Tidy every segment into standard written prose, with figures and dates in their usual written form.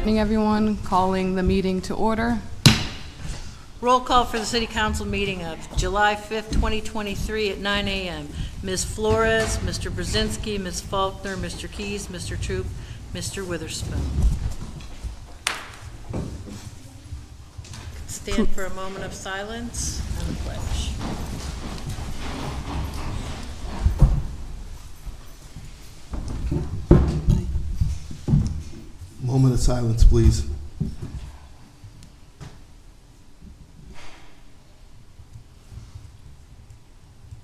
evening, everyone. Calling the meeting to order. Roll call for the City Council meeting of July 5th, 2023 at 9 a.m. Ms. Flores, Mr. Brzezinski, Ms. Faulkner, Mr. Keys, Mr. Troop, Mr. Witherspoon. Stand for a moment of silence and the pledge. Moment of silence, please.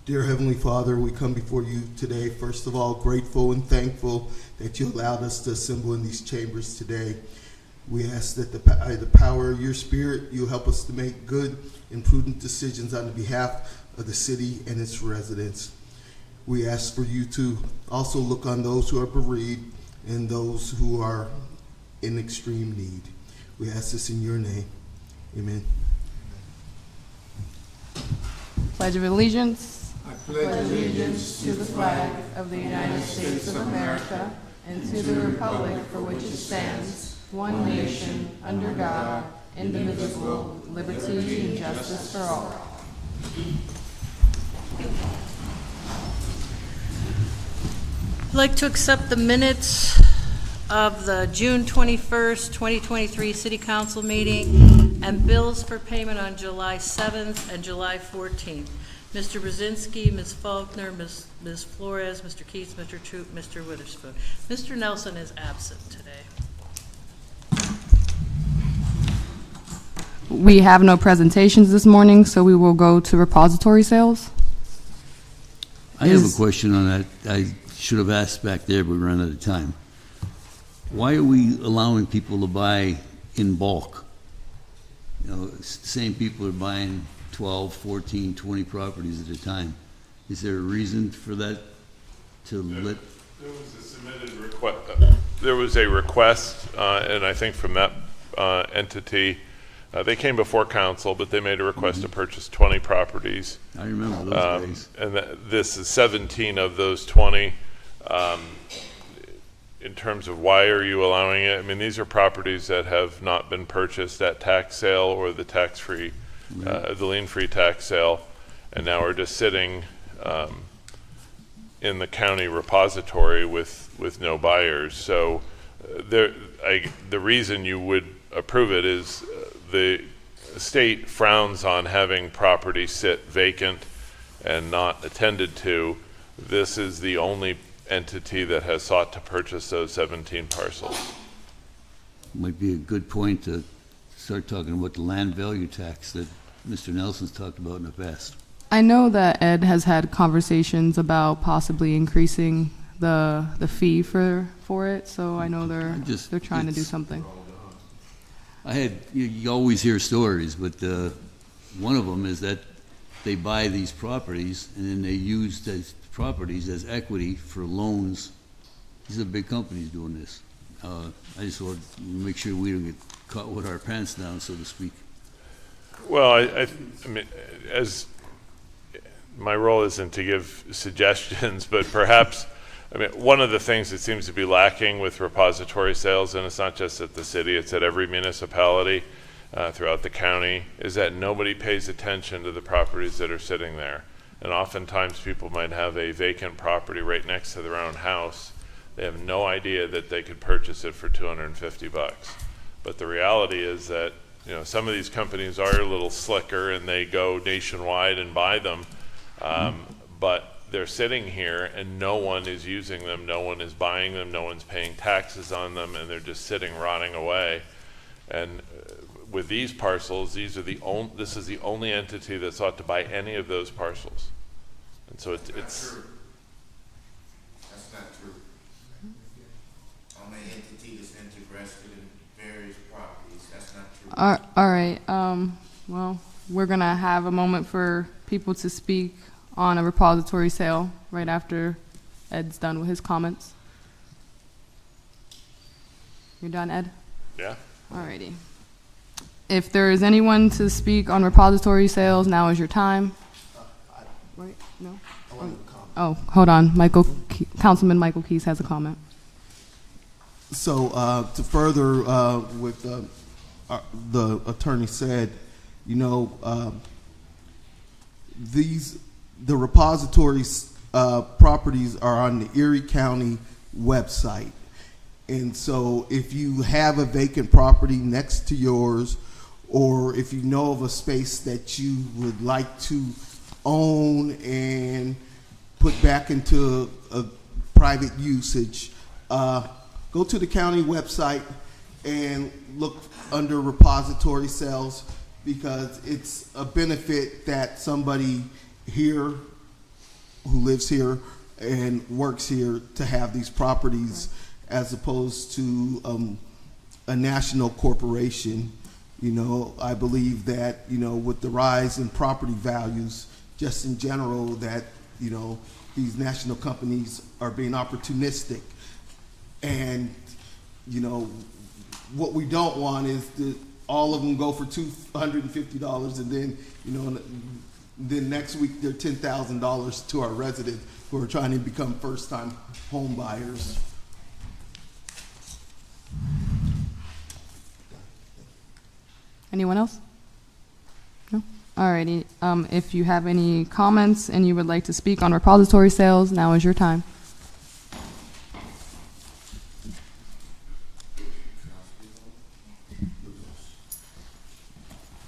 Dear Heavenly Father, we come before you today, first of all, grateful and thankful that you allowed us to assemble in these chambers today. We ask that by the power of your Spirit, you help us to make good and prudent decisions on behalf of the city and its residents. We ask for you to also look on those who are bereaved and those who are in extreme need. We ask this in your name. Amen. Pledge of Allegiance. I pledge allegiance to the flag of the United States of America and to the republic for which it stands, one nation, under God, indivisible, liberty and justice for all. I'd like to accept the minutes of the June 21st, 2023 City Council meeting and bills for payment on July 7th and July 14th. Mr. Brzezinski, Ms. Faulkner, Ms. Flores, Mr. Keith, Mr. Troop, Mr. Witherspoon. Mr. Nelson is absent today. We have no presentations this morning, so we will go to repository sales. I have a question on that. I should have asked back there, but we ran out of time. Why are we allowing people to buy in bulk? You know, the same people are buying 12, 14, 20 properties at a time. Is there a reason for that to let? There was a submitted request. There was a request, and I think from that entity, they came before council, but they made a request to purchase 20 properties. I remember those days. And this is 17 of those 20. In terms of why are you allowing it? I mean, these are properties that have not been purchased at tax sale or the tax-free, the lien-free tax sale, and now are just sitting in the county repository with no buyers. So the reason you would approve it is the state frowns on having property sit vacant and not attended to. This is the only entity that has sought to purchase those 17 parcels. Might be a good point to start talking about the land value tax that Mr. Nelson's talked about in the past. I know that Ed has had conversations about possibly increasing the fee for it, so I know they're trying to do something. You always hear stories, but one of them is that they buy these properties and then they use these properties as equity for loans. These are big companies doing this. I just want to make sure we don't get caught with our pants down, so to speak. Well, I mean, as my role isn't to give suggestions, but perhaps, I mean, one of the things that seems to be lacking with repository sales, and it's not just at the city, it's at every municipality throughout the county, is that nobody pays attention to the properties that are sitting there. And oftentimes people might have a vacant property right next to their own house. They have no idea that they could purchase it for $250. But the reality is that, you know, some of these companies are a little slicker and they go nationwide and buy them, but they're sitting here and no one is using them, no one is buying them, no one's paying taxes on them, and they're just sitting rotting away. And with these parcels, this is the only entity that sought to buy any of those parcels. And so it's That's not true. Only entity that's interested in various properties. That's not true. All right. Well, we're going to have a moment for people to speak on a repository sale right after Ed's done with his comments. You're done, Ed? Yeah. All righty. If there is anyone to speak on repository sales, now is your time. Right? No? I wanted to comment. Oh, hold on. Councilman Michael Keys has a comment. So to further what the attorney said, you know, the repositories properties are on the Erie County website. And so if you have a vacant property next to yours, or if you know of a space that you would like to own and put back into a private usage, go to the county website and look under repository sales, because it's a benefit that somebody here who lives here and works here to have these properties, as opposed to a national corporation. You know, I believe that, you know, with the rise in property values, just in general, that, you know, these national companies are being opportunistic. And, you know, what we don't want is that all of them go for $250, and then, you know, then next week they're $10,000 to our residents who are trying to become first-time home buyers. Anyone else? No? Alrighty. If you have any comments and you would like to speak on repository sales, now is your time.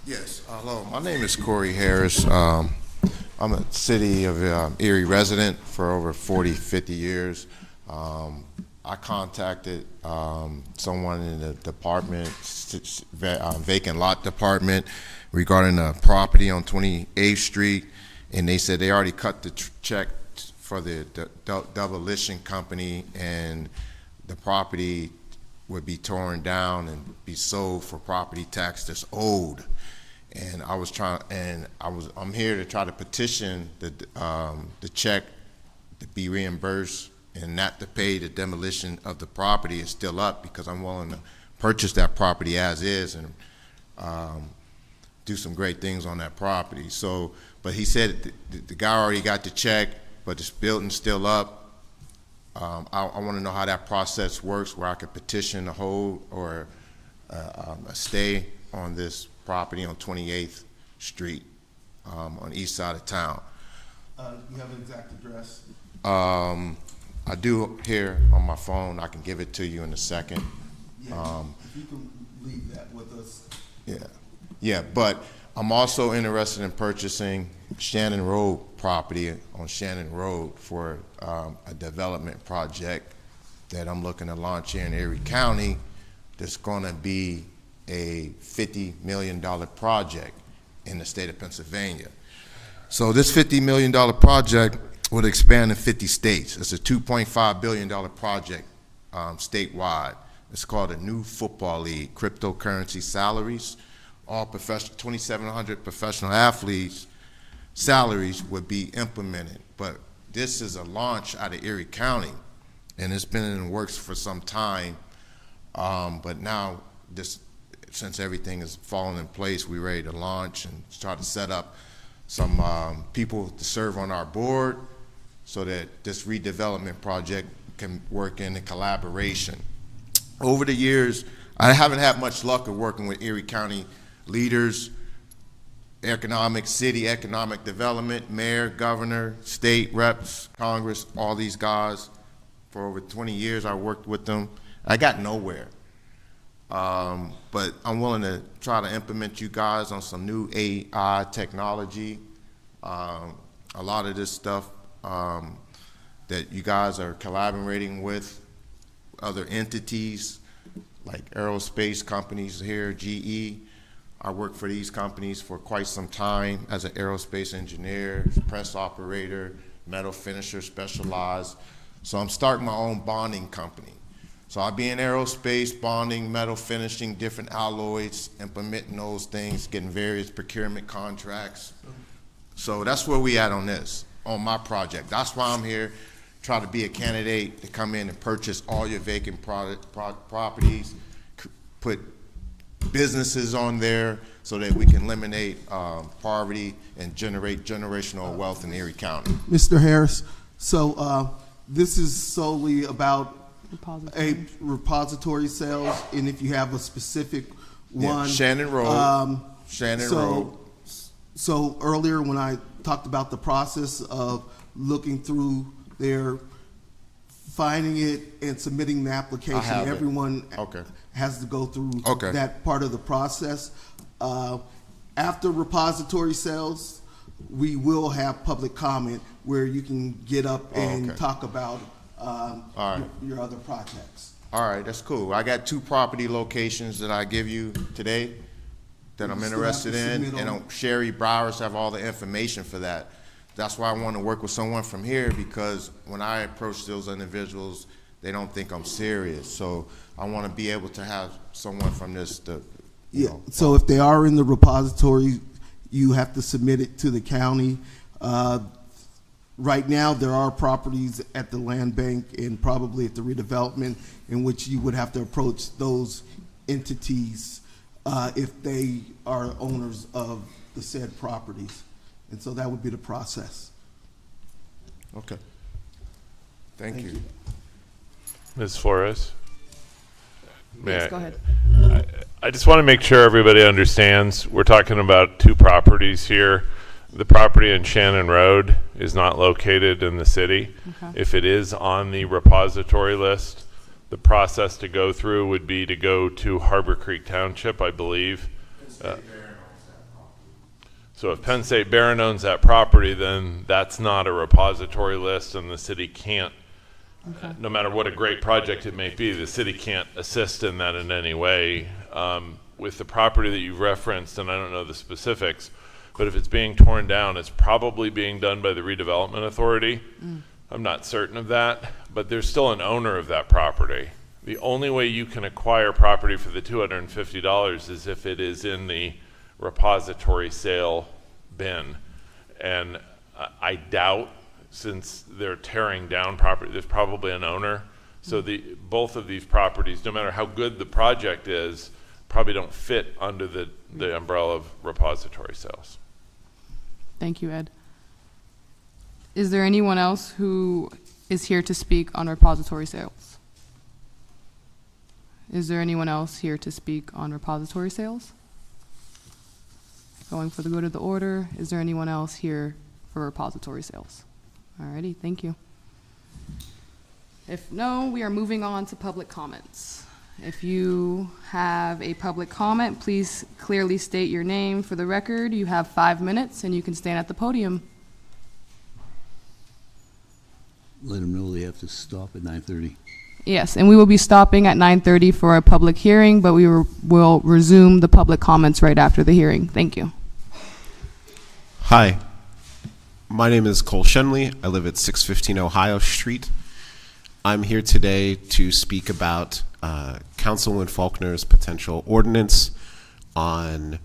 Yes, hello. My name is Corey Harris. I'm a city of Erie resident for over 40, 50 years. I contacted someone in the department, vacant lot department, regarding a property on 28th Street, and they said they already cut the check for the demolition company, and the property would be torn down and be sold for property tax that's owed. And I'm here to try to petition the check to be reimbursed and not to pay the demolition of the property is still up, because I'm willing to purchase that property as is and do some great things on that property. So, but he said the guy already got the check, but this building's still up. I want to know how that process works, where I could petition a hold or a stay on this property on 28th Street on the east side of town. You have an exact address? I do here on my phone. I can give it to you in a second. Yeah, if you can leave that with us. Yeah, but I'm also interested in purchasing Shannon Road property on Shannon Road for a development project that I'm looking to launch here in Erie County. That's going to be a $50 million project in the state of Pennsylvania. So this $50 million project would expand in 50 states. It's a $2.5 billion project statewide. It's called a new football league, cryptocurrency salaries. All 2,700 professional athletes' salaries would be implemented. But this is a launch out of Erie County, and it's been in the works for some time. But now, since everything is falling in place, we're ready to launch and try to set up some people to serve on our board, so that this redevelopment project can work in a collaboration. Over the years, I haven't had much luck of working with Erie County leaders, city economic development, mayor, governor, state reps, Congress, all these guys. For over 20 years, I worked with them. I got nowhere. But I'm willing to try to implement you guys on some new AI technology. A lot of this stuff that you guys are collaborating with other entities like aerospace companies here, GE. I worked for these companies for quite some time as an aerospace engineer, press operator, metal finisher specialized. So I'm starting my own bonding company. So I'll be in aerospace, bonding, metal finishing, different alloys, implementing those things, getting various procurement contracts. So that's where we at on this, on my project. That's why I'm here, try to be a candidate to come in and purchase all your vacant properties, put businesses on there so that we can eliminate poverty and generate generational wealth in Erie County. Mr. Harris, so this is solely about a repository sales, and if you have a specific one. Shannon Road. Shannon Road. So earlier when I talked about the process of looking through there, finding it and submitting the application, have it. everyone Okay. has to go through Okay. that part of the process. After repository sales, we will have public comment where you can get up and okay. talk about right. your other projects. All right, that's cool. I got 2 property locations that I give you today that I'm You still interested have to in, submit and on- Sherry Browers have all the information for that. That's why I want to work with someone from here, because when I approach those individuals, they don't think I'm serious. So I want to be able to have someone from this to, you Yeah, know. so if they are in the repository, you have to submit it to the county. Right now, there are properties at the land bank and probably at the redevelopment in which you would have to approach those entities if they are owners of the said properties. And so that would be the process. Okay. Thank you. Ms. Flores? May Yes, I- go ahead. I just want to make sure everybody understands, we're talking about 2 properties here. The property in Shannon Road is not located in the city. Okay. If it is on the repository list, the process to go through would be to go to Harbor Creek Township, I believe. So if Penn State Barron owns that property, then that's not a repository list, and the city can't, no matter what a great project it may be, the city can't assist in that in any way. With the property that you've referenced, and I don't know the specifics, but if it's being torn down, it's probably being done by the redevelopment authority. I'm not certain of that, but there's still an owner of that property. The only way you can acquire property for the $250 is if it is in the repository sale bin. And I doubt, since they're tearing down property, there's probably an owner. So both of these properties, no matter how good the project is, probably don't fit under the umbrella of repository sales. Thank you, Ed. Is there anyone else who is here to speak on repository sales? Is there anyone else here to speak on repository sales? Going for the good of the order, is there anyone else here for repository sales? Alrighty, thank you. If no, we are moving on to public comments. If you have a public comment, please clearly state your name for the record. You have 5 minutes and you can stand at the podium. Let them know they have to stop at 9:30. Yes, and we will be stopping at 9:30 for a public hearing, but we will resume the public comments right after the hearing. Thank you. Hi, my name is Cole Shenley. I live at 615 Ohio Street. I'm here today to speak about Councilwoman Faulkner's potential ordinance on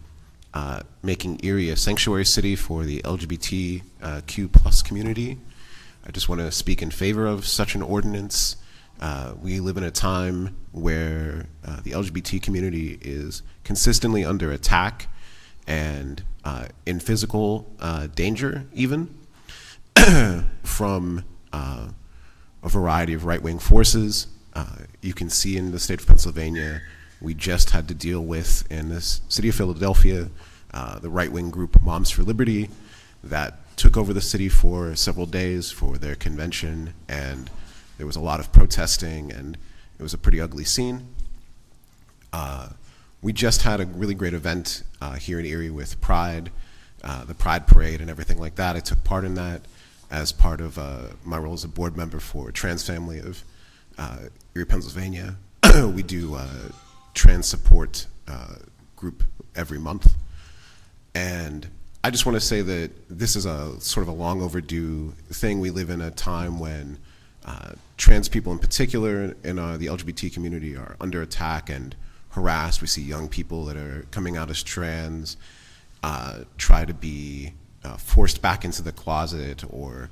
making Erie a sanctuary city for the LGBTQ plus community. I just want to speak in favor of such an ordinance. We live in a time where the LGBT community is consistently under attack and in physical danger even from a variety of right-wing forces. You can see in the state of Pennsylvania, we just had to deal with, in the city of Philadelphia, the right-wing group Moms for Liberty that took over the city for several days for their convention, and there was a lot of protesting, and it was a pretty ugly scene. We just had a really great event here in Erie with Pride, the Pride Parade and everything like that. I took part in that as part of my role as a board member for Trans Family of Erie, Pennsylvania. We do a trans support group every month. And I just want to say that this is a sort of a long overdue thing. We live in a time when trans people in particular in the LGBT community are under attack and harassed. We see young people that are coming out as trans try to be forced back into the closet or,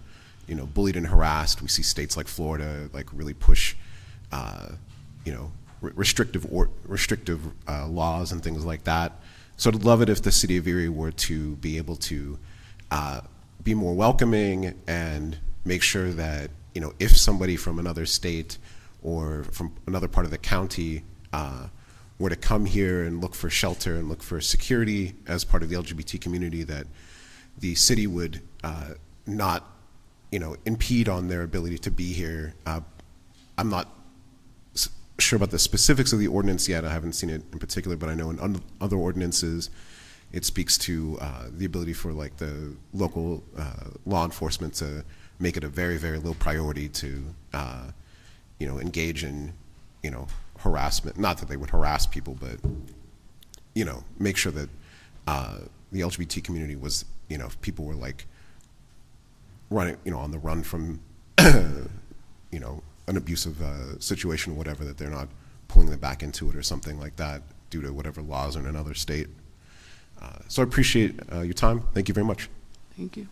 you know, bullied and harassed. We see states like Florida like really push, you know, restrictive laws and things like that. So I'd love it if the city of Erie were to be able to be more welcoming and make sure that, you know, if somebody from another state or from another part of the county were to come here and look for shelter and look for security as part of the LGBT community, that the city would not, impede on their ability to be here. I'm not sure about the specifics of the ordinance yet. I haven't seen it in particular, but I know in other ordinances, it speaks to the ability for like the local law enforcement to make it a very, very low priority to, engage in, harassment. Not that they would harass people, but, make sure that the LGBT community was, if people were like running, on the run from, an abusive situation or whatever, that they're not pulling them back into it or something like that due to whatever laws are in another state. So I appreciate your time. Thank you very much. Thank you.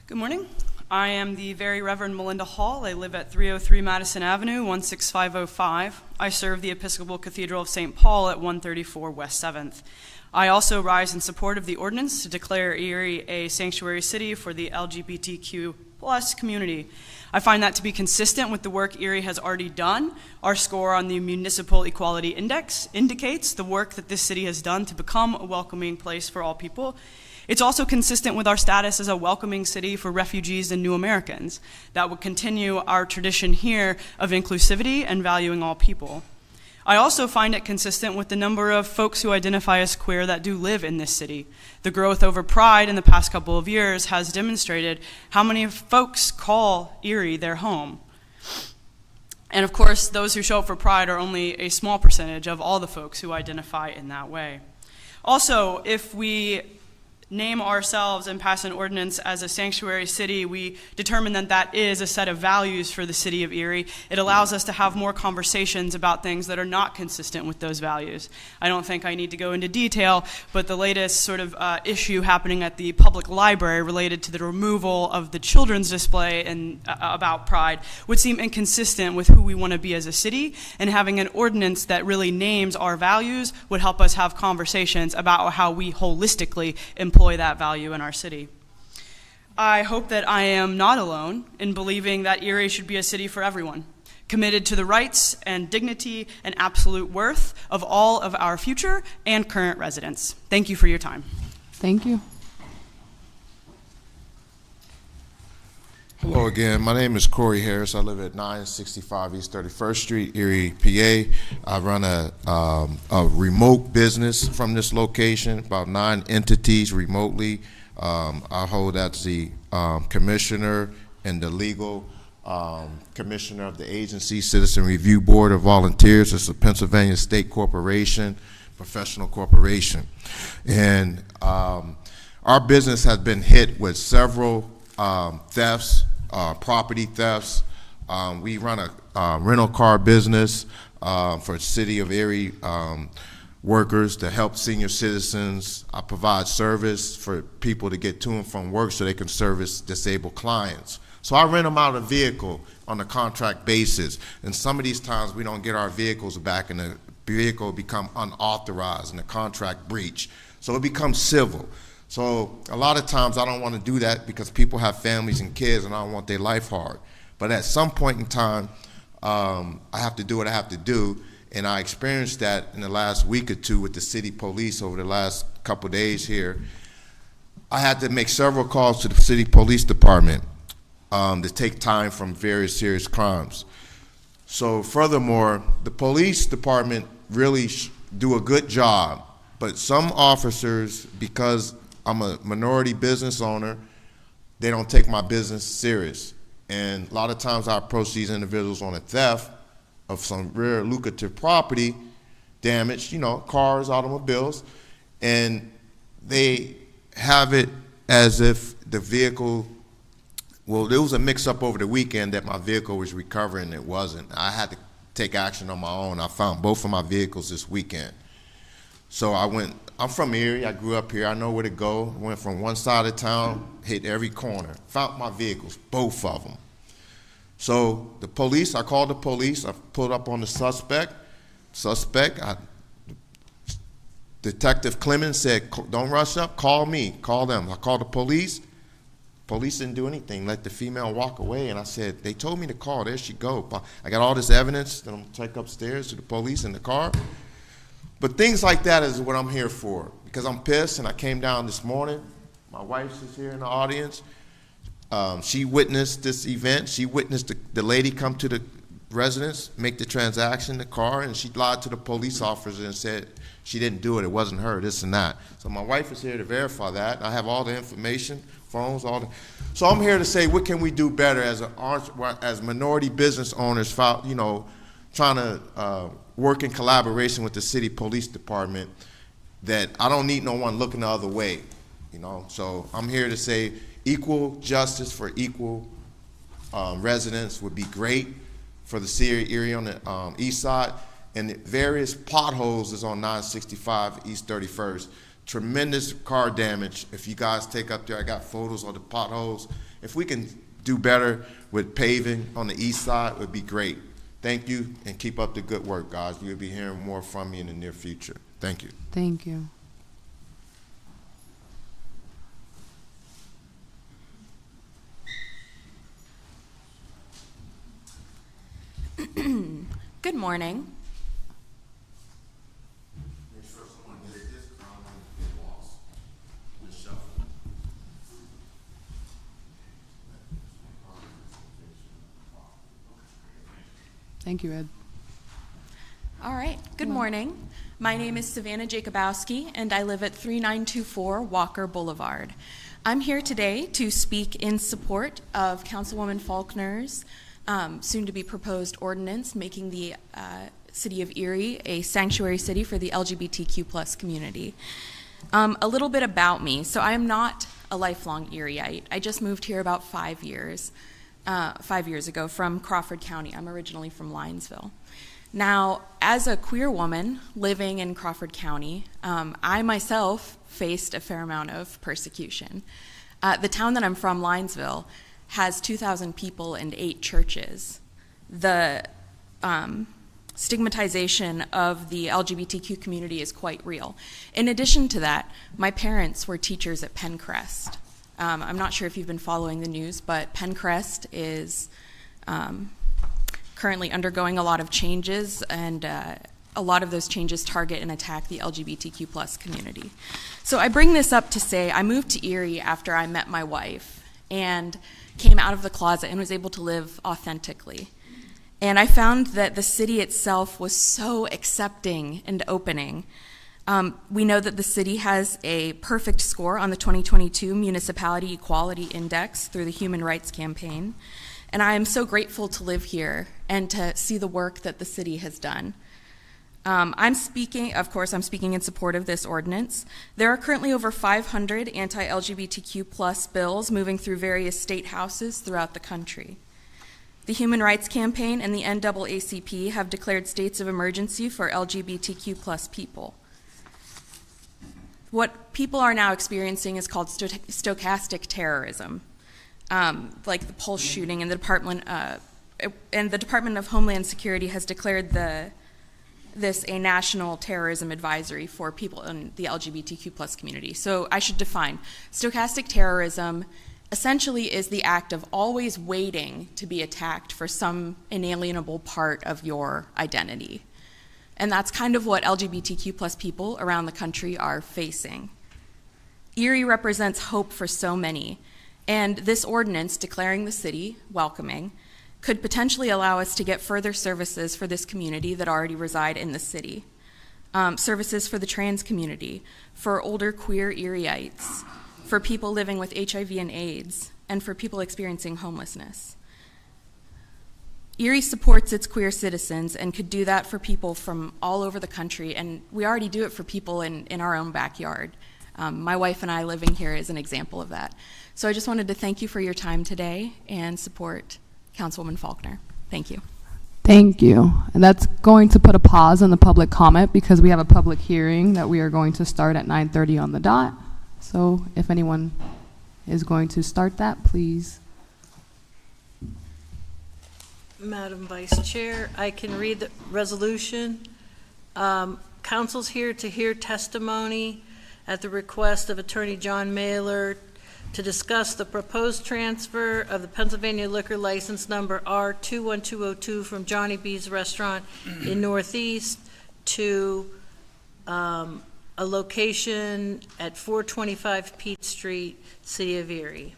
Good morning. I am the Very Reverend Melinda Hall. I live at 303 Madison Avenue, 16505. I serve the Episcopal Cathedral of St. Paul at 134 West 7th. I also rise in support of the ordinance to declare Erie a sanctuary city for the LGBTQ+ community. I find that to be consistent with the work Erie has already done. Our score on the Municipal Equality Index indicates the work that this city has done to become a welcoming place for all people. It's also consistent with our status as a welcoming city for refugees and new Americans. That would continue our tradition here of inclusivity and valuing all people. I also find it consistent with the number of folks who identify as queer that do live in this city. The growth over Pride in the past couple of years has demonstrated how many folks call Erie their home. And of course, those who show up for Pride are only a small percentage of all the folks who identify in that way. Also, if we name ourselves and pass an ordinance as a sanctuary city, we determine that that is a set of values for the city of Erie. It allows us to have more conversations about things that are not consistent with those values. I don't think I need to go into detail, but the latest sort of issue happening at the public library related to the removal of the children's display and about Pride would seem inconsistent with who we want to be as a city, and having an ordinance that really names our values would help us have conversations about how we holistically employ that value in our city. I hope that I am not alone in believing that Erie should be a city for everyone, committed to the rights and dignity and absolute worth of all of our future and current residents. Thank you for your time. Thank you. Hello again. My name is Corey Harris. I live at 965 East 31st Street, Erie, PA. I run a remote business from this location, about 9 entities remotely. I hold as the commissioner and the legal commissioner of the agency, Citizen Review Board of Volunteers. It's a Pennsylvania State corporation, professional corporation. And our business has been hit with several thefts, property thefts. We run a rental car business for the city of Erie workers to help senior citizens. I provide service for people to get to and from work so they can service disabled clients. So I rent them out a vehicle on a contract basis. And some of these times we don't get our vehicles back and the vehicle become unauthorized and the contract breach. So it becomes civil. So a lot of times I don't want to do that because people have families and kids and I don't want their life hard. But at some point in time, I have to do what I have to do. And I experienced that in the last week or two with the city police over the last couple of days here. I had to make several calls to the city police department to take time from various serious crimes. So furthermore, the police department really do a good job. But some officers, because I'm a minority business owner, they don't take my business serious. And a lot of times I approach these individuals on a theft of some rare lucrative property damage, cars, automobiles, and they have it as if the vehicle, well, there was a mix-up over the weekend that my vehicle was recovering, it wasn't. I had to take action on my own. I found both of my vehicles this weekend. So I'm from Erie, I grew up here, I know where to go. I went from one side of town, hit every corner, found my vehicles, both of them. So the police, I called the police, I pulled up on the suspect. The Detective Clemens said, don't rush up, call me, call them. I called the police. Police didn't do anything, let the female walk away, and I said, they told me to call, there she go. I got all this evidence that I'm gonna take upstairs to the police in the car. But things like that is what I'm here for, because I'm pissed, and I came down this morning. My wife is here in the audience. She witnessed this event. She witnessed the lady come to the residence, make the transaction in the car, and she lied to the police officer and said she didn't do it, it wasn't her, this and that. So my wife is here to verify that. I have all the information, phones, all the. So I'm here to say, what can we do better as minority business owners, you know, trying to work in collaboration with the city police department, that I don't need no one looking the other way, you know. So I'm here to say equal justice for equal residents would be great for the city of Erie on the east side. And the various potholes is on 965 East 31st. Tremendous car damage. If you guys take up there, I got photos of the potholes. If we can do better with paving on the east side, it would be great. Thank you, and keep up the good work, guys. You'll be hearing more from me in the near future. Thank you. Thank you. Good morning. Thank you, Ed. All right. Good morning. My name is Savannah Jacobowski, and I live at 3924 Walker Boulevard. I'm here today to speak in support of Councilwoman Faulkner's soon-to-be proposed ordinance making the city of Erie a sanctuary city for the LGBTQ+ community. A little bit about me. So I am not a lifelong Erieite. I just moved here about 5 years ago from Crawford County. I'm originally from Linesville. Now, as a queer woman living in Crawford County, I myself faced a fair amount of persecution. The town that I'm from, Linesville, has 2,000 people and 8 churches. The stigmatization of the LGBTQ community is quite real. In addition to that, my parents were teachers at Penncrest. I'm not sure if you've been following the news, but Penncrest is currently undergoing a lot of changes, and a lot of those changes target and attack the LGBTQ+ community. So I bring this up to say I moved to Erie after I met my wife and came out of the closet and was able to live authentically. And I found that the city itself was so accepting and opening. We know that the city has a perfect score on the 2022 Municipality Equality Index through the Human Rights Campaign. And I am so grateful to live here and to see the work that the city has done. I'm speaking in support of this ordinance. There are currently over 500 anti-LGBTQ+ bills moving through various state houses throughout the country. The Human Rights Campaign and the NAACP have declared states of emergency for LGBTQ+ people. What people are now experiencing is called stochastic terrorism, like the Pulse shooting, and the Department of Homeland Security has declared this a national terrorism advisory for people in the LGBTQ+ community. So I should define. Stochastic terrorism essentially is the act of always waiting to be attacked for some inalienable part of your identity. And that's kind of what LGBTQ+ people around the country are facing. Erie represents hope for so many, and this ordinance declaring the city welcoming could potentially allow us to get further services for this community that already reside in the city. Services for the trans community, for older queer Erieites, for people living with HIV and AIDS, and for people experiencing homelessness. Erie supports its queer citizens and could do that for people from all over the country, and we already do it for people in our own backyard. My wife and I living here is an example of that. So I just wanted to thank you for your time today and support Councilwoman Faulkner. Thank you. Thank you. And that's going to put a pause on the public comment because we have a public hearing that we are going to start at 9:30 on the dot. So if anyone is going to start that, please. Madam Vice Chair, I can read the resolution. council's here to hear testimony at the request of Attorney John Mailer to discuss the proposed transfer of the Pennsylvania liquor license number R21202 from Johnny B's Restaurant in Northeast to a location at 425 Pete Street, City of Erie.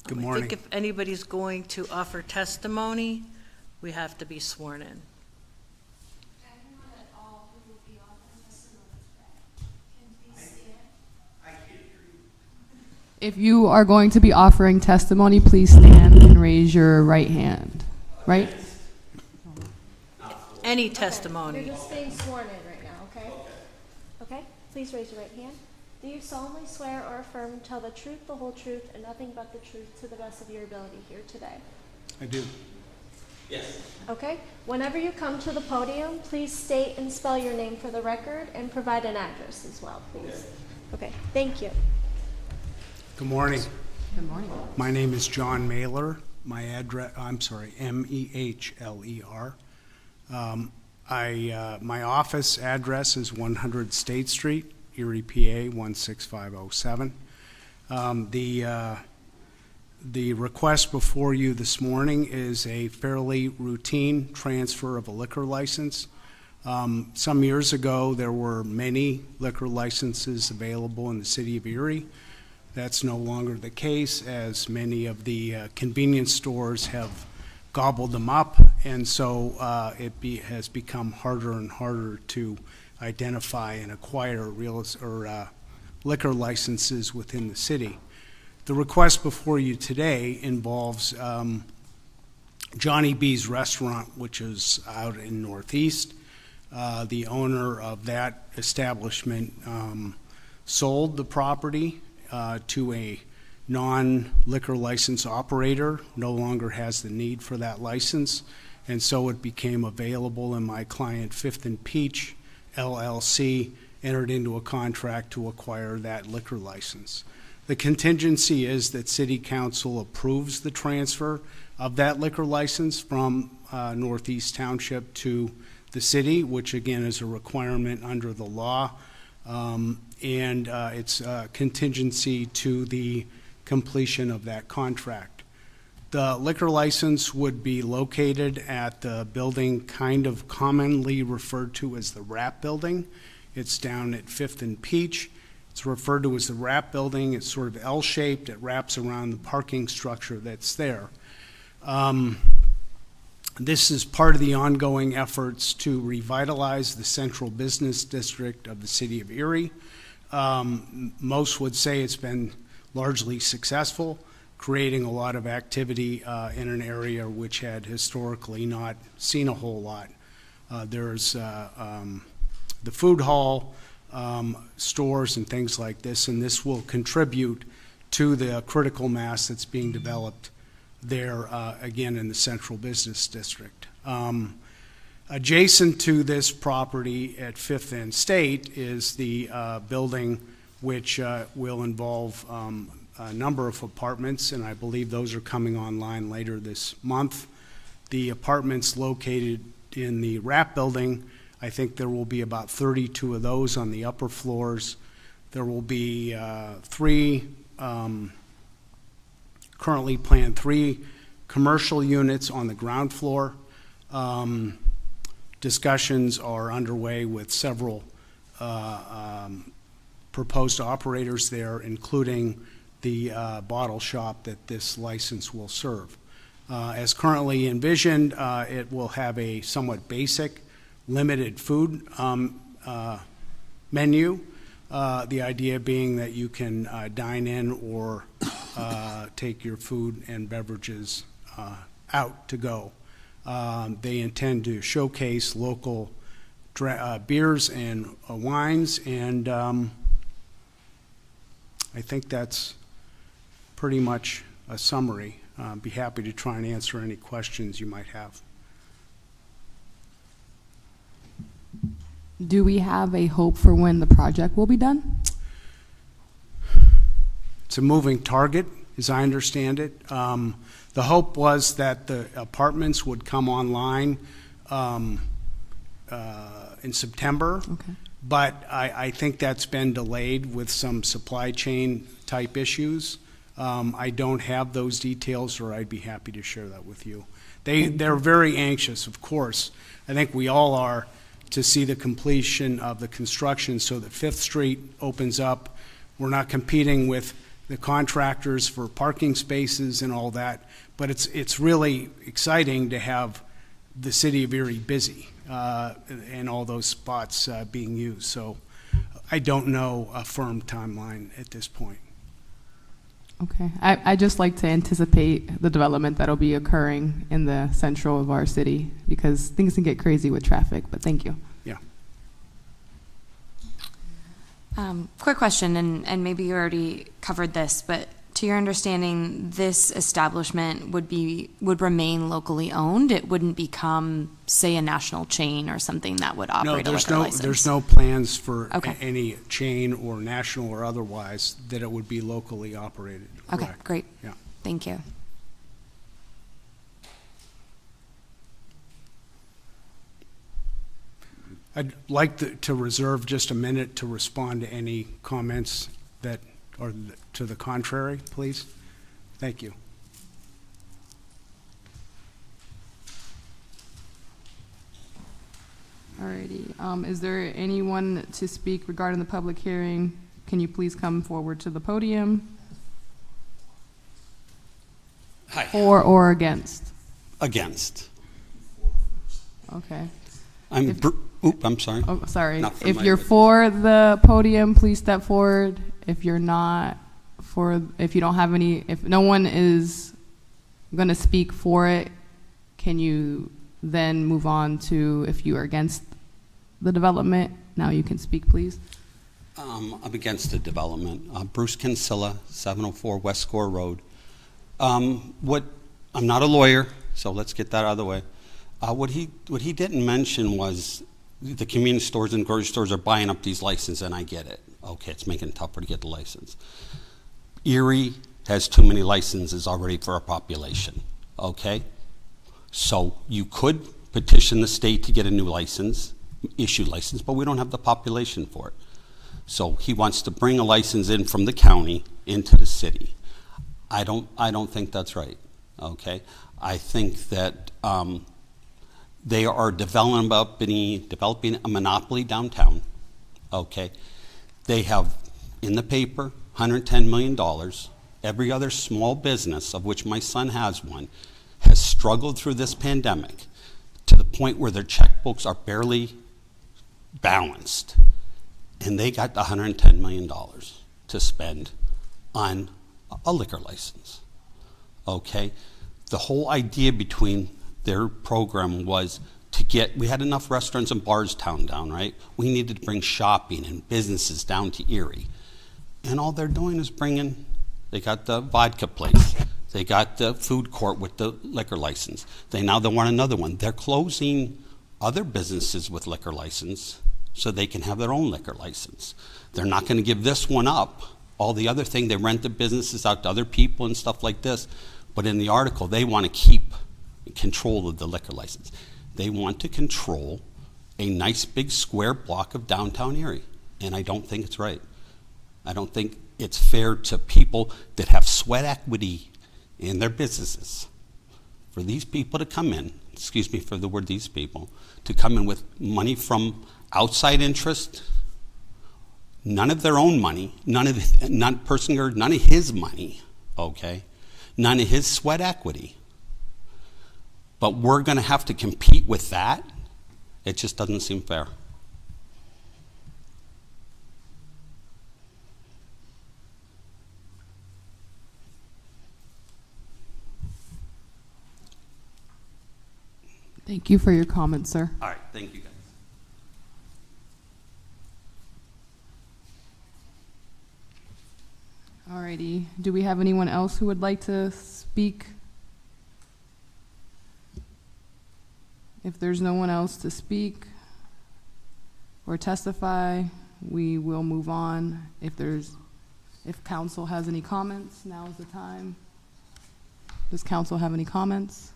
Good morning. I think if anybody's going to offer testimony, we have to be sworn in. If you are going to be offering testimony, please stand and raise your right hand. Right? Any testimony. You're just being sworn in right now, okay? Okay? Please raise your right hand. Do you solemnly swear or affirm to tell the truth, the whole truth, and nothing but the truth to the best of your ability here today? I do. Yes. Okay? Whenever you come to the podium, please state and spell your name for the record and provide an address as well, please. Okay, thank you. Good morning. Good morning. My name is John Mailer. My address, M-E-H-L-E-R. My office address is 100 State Street, Erie, PA 16507. The request before you this morning is a fairly routine transfer of a liquor license. Some years ago, there were many liquor licenses available in the city of Erie. That's no longer the case, as many of the convenience stores have gobbled them up, and so has become harder and harder to identify and acquire liquor licenses within the city. The request before you today involves Johnny B's Restaurant, which is out in Northeast. The owner of that establishment sold the property to a non-liquor license operator, no longer has the need for that license, and so it became available, and my client, Fifth and Peach LLC, entered into a contract to acquire that liquor license. The contingency is that City Council approves the transfer of that liquor license from Northeast Township to the city, which again is a requirement under the law. And it's a contingency to the completion of that contract. The liquor license would be located at the building kind of commonly referred to as the Wrap Building. It's down at 5th and Peach. It's referred to as the Wrap Building. It's sort of L-shaped. It wraps around the parking structure that's there. This is part of the ongoing efforts to revitalize the central business district of the city of Erie. Most would say it's been largely successful, creating a lot of activity in an area which had historically not seen a whole lot. There's the food hall, stores and things like this, and this will contribute to the critical mass that's being developed there, again, in the central business district. Adjacent to this property at 5th and State is the building which will involve a number of apartments, and I believe those are coming online later this month. The apartments located in the Wrap Building, I think there will be about 32 of those on the upper floors. There will be currently planned 3 commercial units on the ground floor. Discussions are underway with several proposed operators there, including the bottle shop that this license will serve. As currently envisioned, it will have a somewhat basic, limited food menu. The idea being that you can dine in or take your food and beverages out to go. They intend to showcase local beers and wines, and I think that's pretty much a summary. I'd be happy to try and answer any questions you might have. Do we have a hope for when the project will be done? It's a moving target, as I understand it. The hope was that the apartments would come online in September. Okay. But I think that's been delayed with some supply chain type issues. I don't have those details, or I'd be happy to share that with you. They're very anxious, of course. I think we all are, to see the completion of the construction so that Fifth Street opens up. We're not competing with the contractors for parking spaces and all that, but it's really exciting to have the city of Erie busy and all those spots being used. So I don't know a firm timeline at this point. Okay. I just like to anticipate the development that'll be occurring in the central of our city, because things can get crazy with traffic, but thank you. Yeah. Quick question, and maybe you already covered this, but to your understanding, this establishment would remain locally owned? It wouldn't become, say, a national chain or something that would operate a liquor license? There's no plans for Okay. any chain or national or otherwise that it would be locally operated. Okay, Correct. great. Yeah. Thank you. I'd like to reserve just a minute to respond to any comments that are to the contrary, please. Thank you. Alrighty. Is there anyone to speak regarding the public hearing? Can you please come forward to the podium? Hi. For or against? Against. Okay. I'm sorry. Oh, sorry. Not for If my you're witness. for the podium, please step forward. If you're not if you don't have any, if no one is going to speak for it, can you then move on to if you are against the development? Now you can speak, please. I'm against the development. Bruce Kinsella, 704 West Score Road. I'm not a lawyer, so let's get that out of the way. What he didn't mention was the convenience stores and grocery stores are buying up these licenses, and I get it. Okay, it's making it tougher to get the license. Erie has too many licenses already for our population, okay? So you could petition the state to get a new license, issue license, but we don't have the population for it. So he wants to bring a license in from the county into the city. I don't think that's right, okay? I think that they are developing a monopoly downtown, okay? They have, in the paper, $110 million. Every other small business, of which my son has one, has struggled through this pandemic to the point where their checkbooks are barely balanced. And they got $110 million to spend on a liquor license, okay? The whole idea between their program was we had enough restaurants and bars down, right? We needed to bring shopping and businesses down to Erie. And all they're doing is they got the vodka place, they got the food court with the liquor license. They want another one. They're closing other businesses with liquor license so they can have their own liquor license. They're not going to give this one up. All the other thing, they rent the businesses out to other people and stuff like this. But in the article, they want to keep control of the liquor license. They want to control a nice big square block of downtown Erie, and I don't think it's right. I don't think it's fair to people that have sweat equity in their businesses. For these people to come in, excuse me for the word these people, to come in with money from outside interest, none of their own money, none of his money, okay? None of his sweat equity. But we're going to have to compete with that? It just doesn't seem fair. Thank you for your comments, sir. All right, thank you guys. Alrighty. Do we have anyone else who would like to speak? If there's no one else to speak or testify, we will move on. If council has any comments, now is the time. Does council have any comments?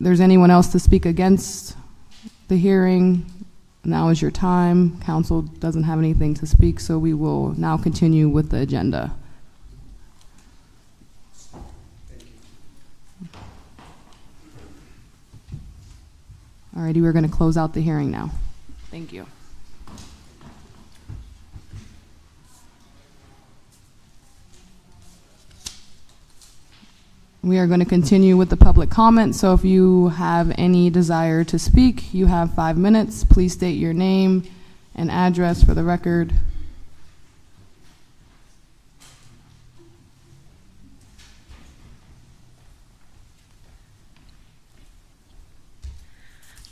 there's anyone else to speak against the hearing, now is your time. Council doesn't have anything to speak, so we will now continue with the agenda. Alrighty, we're going to close out the hearing now. Thank you. We are going to continue with the public comment, so if you have any desire to speak, you have 5 minutes. Please state your name and address for the record.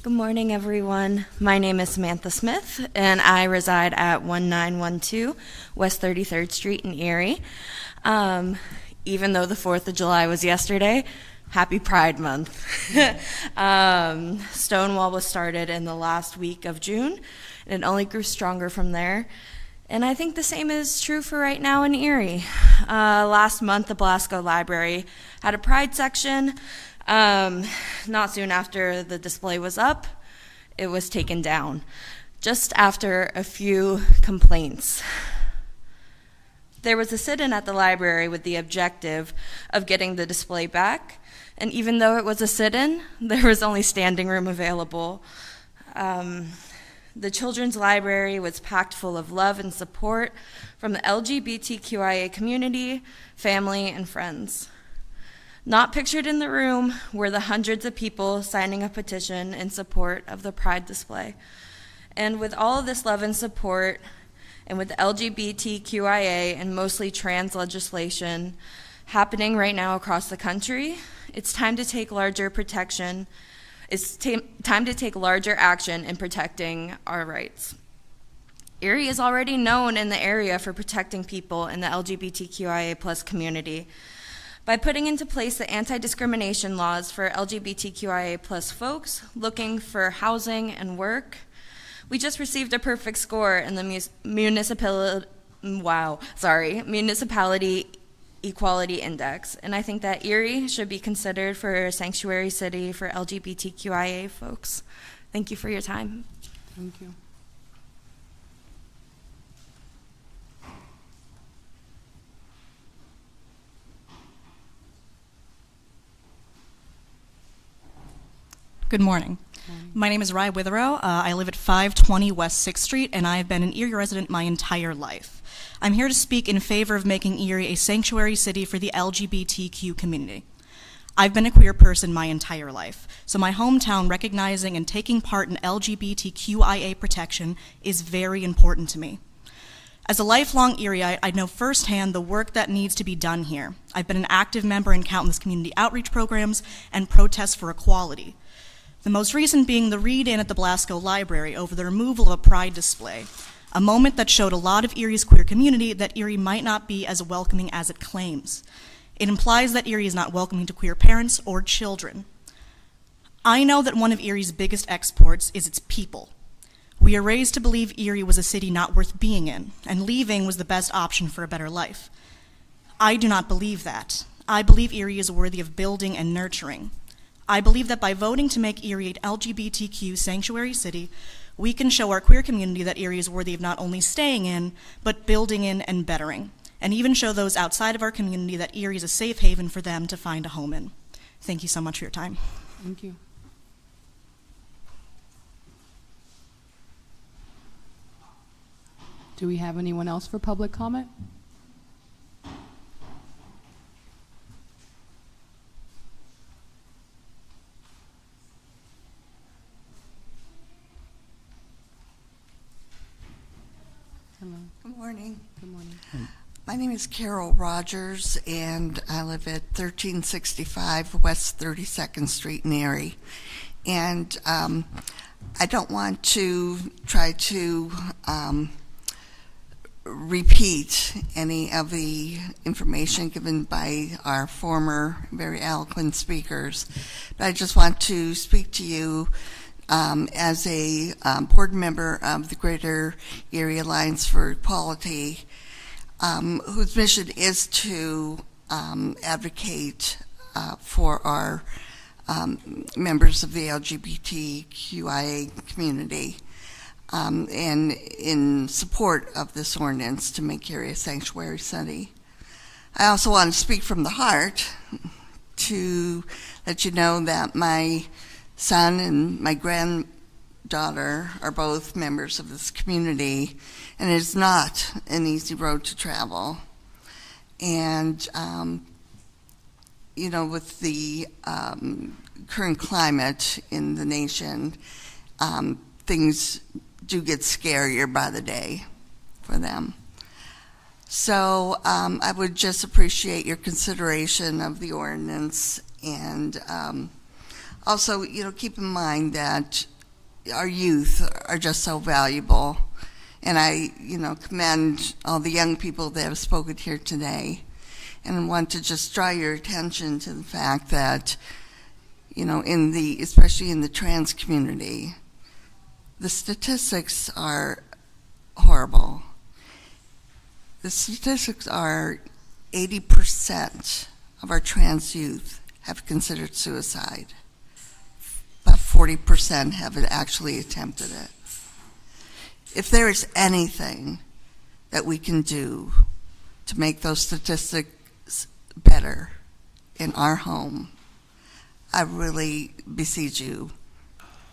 Good morning, everyone. My name is Samantha Smith, and I reside at 1912 West 33rd Street in Erie. Even though the 4th of July was yesterday, happy Pride Month. Stonewall was started in the last week of June, and it only grew stronger from there. And I think the same is true for right now in Erie. Last month, the Belasco Library had a Pride section. Not soon after the display was up, it was taken down, just after a few complaints. There was a sit-in at the library with the objective of getting the display back, and even though it was a sit-in, there was only standing room available. The children's library was packed full of love and support from the LGBTQIA community, family, and friends. Not pictured in the room were the hundreds of people signing a petition in support of the Pride display. And with all of this love and support, and with the LGBTQIA and mostly trans legislation happening right now across the country, it's time to take larger protection. It's time to take larger action in protecting our rights. Erie is already known in the area for protecting people in the LGBTQIA+ community. By putting into place the anti-discrimination laws for LGBTQIA+ folks looking for housing and work, we just received a perfect score in the Municipality Equality Index, and I think that Erie should be considered for a sanctuary city for LGBTQIA folks. Thank you for your time. Thank you. Good morning. My name is Rye Witherow. I live at 520 West 6th Street, and I've been an Erie resident my entire life. I'm here to speak in favor of making Erie a sanctuary city for the LGBTQ community. I've been a queer person my entire life, so my hometown recognizing and taking part in LGBTQIA protection is very important to me. As a lifelong Erieite, I know firsthand the work that needs to be done here. I've been an active member in countless community outreach programs and protests for equality. The most recent being the read-in at the Belasco Library over the removal of a Pride display, a moment that showed a lot of Erie's queer community that Erie might not be as welcoming as it claims. It implies that Erie is not welcoming to queer parents or children. I know that one of Erie's biggest exports is its people. We are raised to believe Erie was a city not worth being in, and leaving was the best option for a better life. I do not believe that. I believe Erie is worthy of building and nurturing. I believe that by voting to make Erie an LGBTQ sanctuary city, we can show our queer community that Erie is worthy of not only staying in, but building in and bettering, and even show those outside of our community that Erie is a safe haven for them to find a home in. Thank you so much for your time. Thank you. Do we have anyone else for public comment? Hello. Good morning. Good morning. My name is Carol Rogers, and I live at 1365 West 32nd Street in Erie. And I don't want to try to repeat any of the information given by our former very eloquent speakers, but I just want to speak to you as a board member of the Greater Erie Alliance for Equality, whose mission is to advocate for our members of the LGBTQIA community, and in support of this ordinance to make Erie a sanctuary city. I also want to speak from the heart to let you know that my son and my granddaughter are both members of this community, and it is not an easy road to travel. And, you know, with the current climate in the nation, things do get scarier by the day for them. So I would just appreciate your consideration of the ordinance, and also, you know, keep in mind that our youth are just so valuable, and I, you know, commend all the young people that have spoken here today, and want to just draw your attention to the fact that, you know, especially in the trans community, the statistics are horrible. The statistics are 80% of our trans youth have considered suicide. About 40% have actually attempted it. If there is anything that we can do to make those statistics better in our home, I really beseech you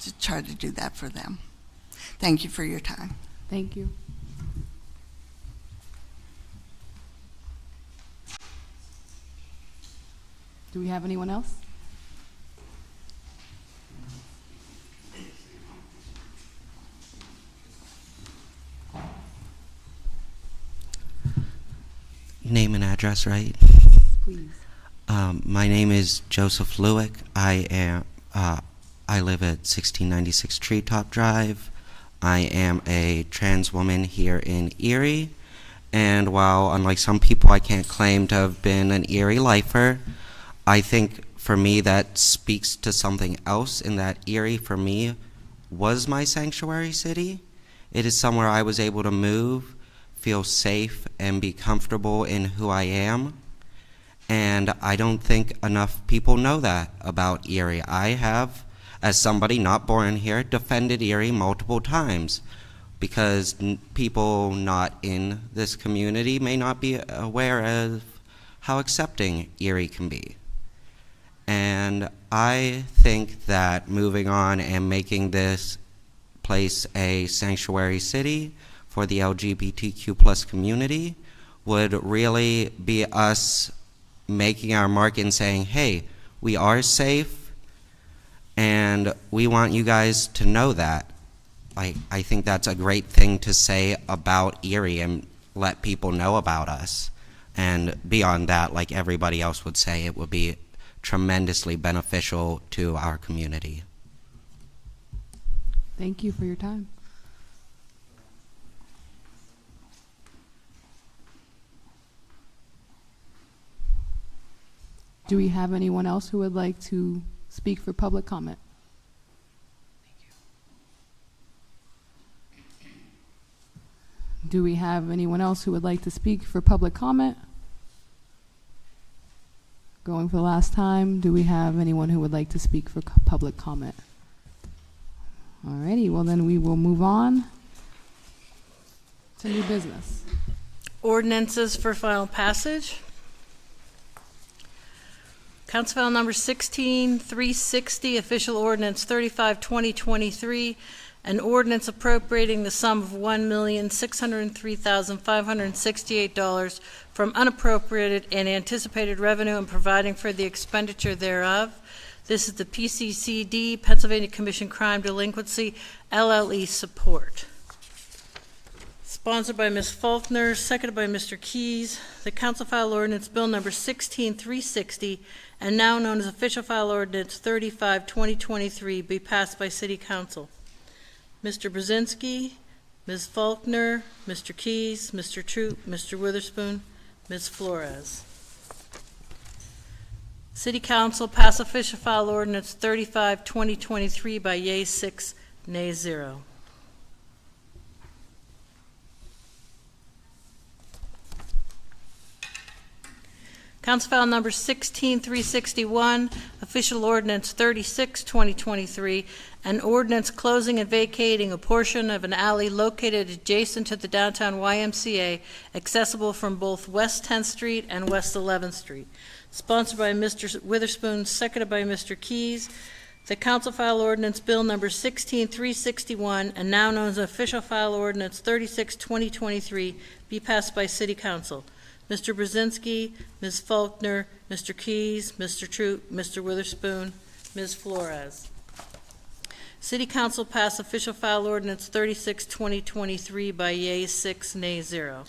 to try to do that for them. Thank you for your time. Thank you. Do we have anyone else? Name and address, right? Please. My name is Joseph Lewick. I live at 1696 Treetop Drive. I am a trans woman here in Erie, and while unlike some people I can't claim to have been an Erie lifer, I think for me that speaks to something else, in that Erie for me was my sanctuary city. It is somewhere I was able to move, feel safe, and be comfortable in who I am. And I don't think enough people know that about Erie. I have, as somebody not born here, defended Erie multiple times because people not in this community may not be aware of how accepting Erie can be. And I think that moving on and making this place a sanctuary city for the LGBTQ plus community would really be us making our mark and saying, hey, we are safe, and we want you guys to know that. I think that's a great thing to say about Erie and let people know about us. And beyond that, like everybody else would say, it would be tremendously beneficial to our community. Thank you for your time. Do we have anyone else who would like to speak for public comment? Do we have anyone else who would like to speak for public comment? Going for the last time, do we have anyone who would like to speak for public comment? Alrighty, well then we will move on to new business. Ordinances for final passage. Council File Number 16360, Official Ordinance 35-2023, an ordinance appropriating the sum of $1,603,568 from unappropriated and anticipated revenue and providing for the expenditure thereof. This is the PCCD, Pennsylvania Commission Crime Delinquency, LLE support. Sponsored by Ms. Faulkner, seconded by Mr. Keys. The Council File Ordinance Bill Number 16360, and now known as Official File Ordinance 35-2023, be passed by City Council. Mr. Brzezinski, Ms. Faulkner, Mr. Keys, Mr. Troop, Mr. Witherspoon, Ms. Flores. City Council pass Official File Ordinance 35-2023 by yeas 6, nays 0. Council File Number 16361, Official Ordinance 36, 2023, an ordinance closing and vacating a portion of an alley located adjacent to the downtown YMCA, accessible from both West 10th Street and West 11th Street. Sponsored by Mr. Witherspoon, seconded by Mr. Keys. The Council File Ordinance Bill Number 16361, and now known as Official File Ordinance 36, 2023, be passed by City Council. Mr. Brzezinski, Ms. Faulkner, Mr. Keys, Mr. Troop, Mr. Witherspoon, Ms. Flores. City Council passed Official File Ordinance 36, 2023 by yeas 6, nays 0.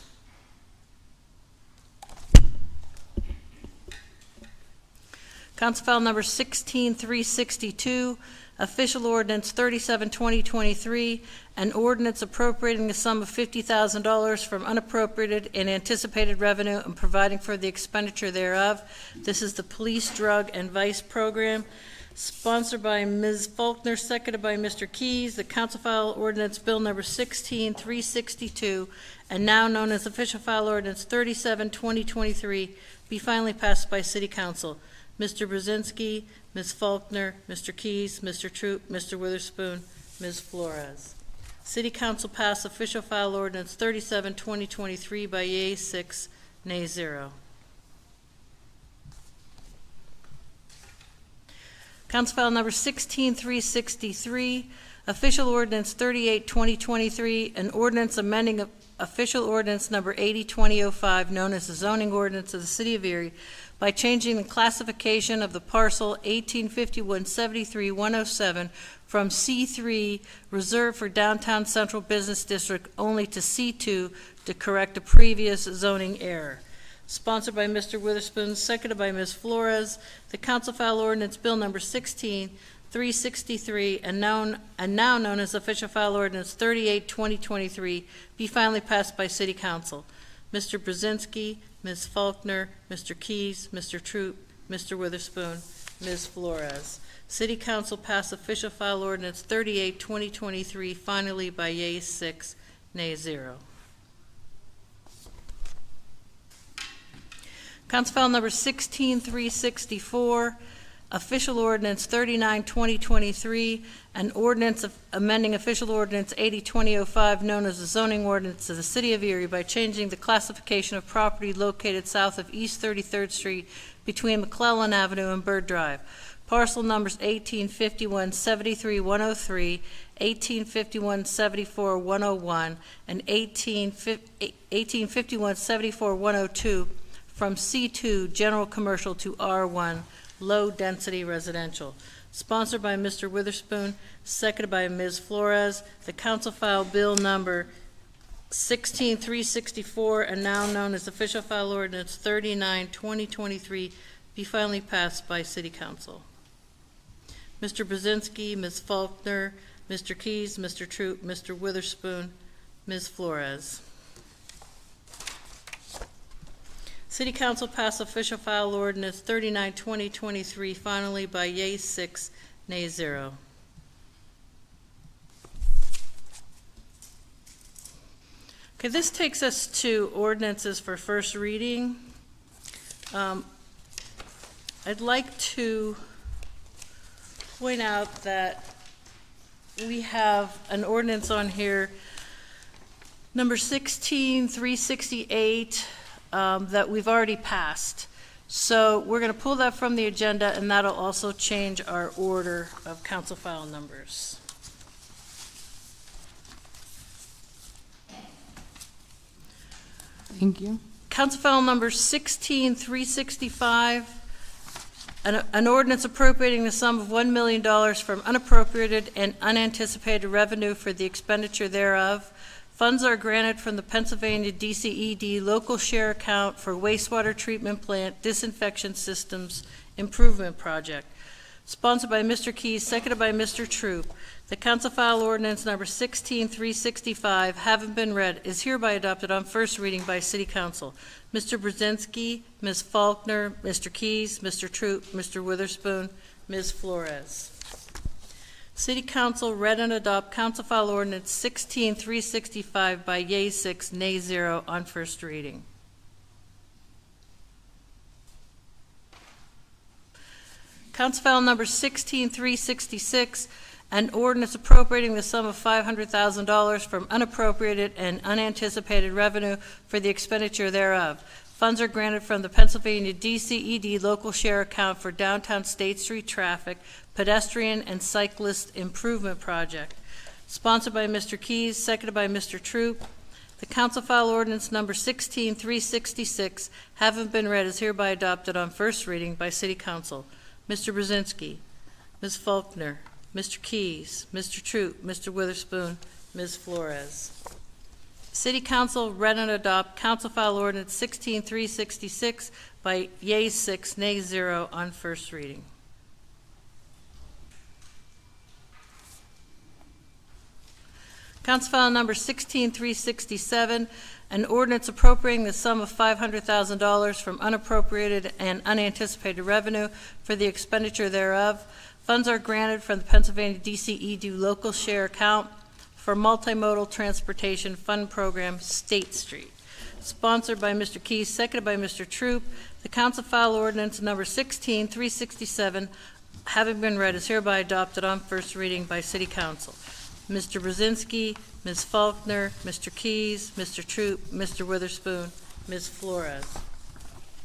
Council File Number 16362, Official Ordinance 37, 2023, an ordinance appropriating the sum of $50,000 from unappropriated and anticipated revenue and providing for the expenditure thereof. This is the Police, Drug, and Vice Program. Sponsored by Ms. Faulkner, seconded by Mr. Keys. The Council File Ordinance Bill Number 16362, and now known as Official File Ordinance 37, 2023, be finally passed by City Council. Mr. Brzezinski, Ms. Faulkner, Mr. Keys, Mr. Troop, Mr. Witherspoon, Ms. Flores. City Council passed Official File Ordinance 37, 2023 by yeas 6, nays 0. Council File Number 16363, Official Ordinance 38, 2023, an ordinance amending Official Ordinance Number 80, 2005, known as the zoning ordinance of the City of Erie, by changing the classification of the parcel 1851-73-107 from C3, reserved for Downtown Central Business District, only to C2 to correct a previous zoning error. Sponsored by Mr. Witherspoon, seconded by Ms. Flores. The Council File Ordinance Bill Number 16363, and now known as Official File Ordinance 38, 2023, be finally passed by City Council. Mr. Brzezinski, Ms. Faulkner, Mr. Keys, Mr. Troop, Mr. Witherspoon, Ms. Flores. City Council passed Official File Ordinance 38, 2023, finally by yeas 6, nays 0. Council File Number 16364, Official Ordinance 39, 2023, an ordinance of amending Official Ordinance 80, 2005, known as the zoning ordinance of the City of Erie, by changing the classification of property located south of East 33rd Street between McClellan Avenue and Bird Drive. Parcel numbers 1851-73-103, 1851-74-101, and 1851-74-102 from C2 General Commercial to R1 Low Density Residential. Sponsored by Mr. Witherspoon, seconded by Ms. Flores. The Council File Bill Number 16364, and now known as Official File Ordinance 39, 2023, be finally passed by City Council. Mr. Brzezinski, Ms. Faulkner, Mr. Keys, Mr. Troop, Mr. Witherspoon, Ms. Flores. City Council passed Official File Ordinance 39, 2023, finally by yeas 6, nays 0. Okay, this takes us to ordinances for first reading. I'd like to point out that we have an ordinance on here, number 16368, that we've already passed. So we're going to pull that from the agenda, and that'll also change our order of council file numbers. Thank you. Council File Number 16365, an ordinance appropriating the sum of $1 million from unappropriated and unanticipated revenue for the expenditure thereof. Funds are granted from the Pennsylvania DCED local share account for wastewater treatment plant disinfection systems improvement project. Sponsored by Mr. Keys, seconded by Mr. Troop. The Council File Ordinance Number 16365, having been read, is hereby adopted on first reading by City Council. Mr. Brzezinski, Ms. Faulkner, Mr. Keys, Mr. Troop, Mr. Witherspoon, Ms. Flores. City Council read and adopt Council File Ordinance 16365 by yeas 6, nays 0 on first reading. Council File Number 16366, an ordinance appropriating the sum of $500,000 from unappropriated and unanticipated revenue for the expenditure thereof. Funds are granted from the Pennsylvania DCED local share account for downtown State Street traffic, pedestrian and cyclist improvement project. Sponsored by Mr. Keys, seconded by Mr. Troop. The Council File Ordinance Number 16366, having been read, is hereby adopted on first reading by City Council. Mr. Brzezinski, Ms. Faulkner, Mr. Keys, Mr. Troop, Mr. Witherspoon, Ms. Flores. City Council read and adopt Council File Ordinance 16366 by yeas 6, nays 0 on first reading. Council File Number 16367, an ordinance appropriating the sum of $500,000 from unappropriated and unanticipated revenue for the expenditure thereof. Funds are granted from the Pennsylvania DCED local share account for multimodal transportation fund program, State Street. Sponsored by Mr. Keys, seconded by Mr. Troop. The Council File Ordinance Number 16367, having been read, is hereby adopted on first reading by City Council. Mr. Brzezinski, Ms. Faulkner, Mr. Keys, Mr. Troop, Mr. Witherspoon, Ms. Flores.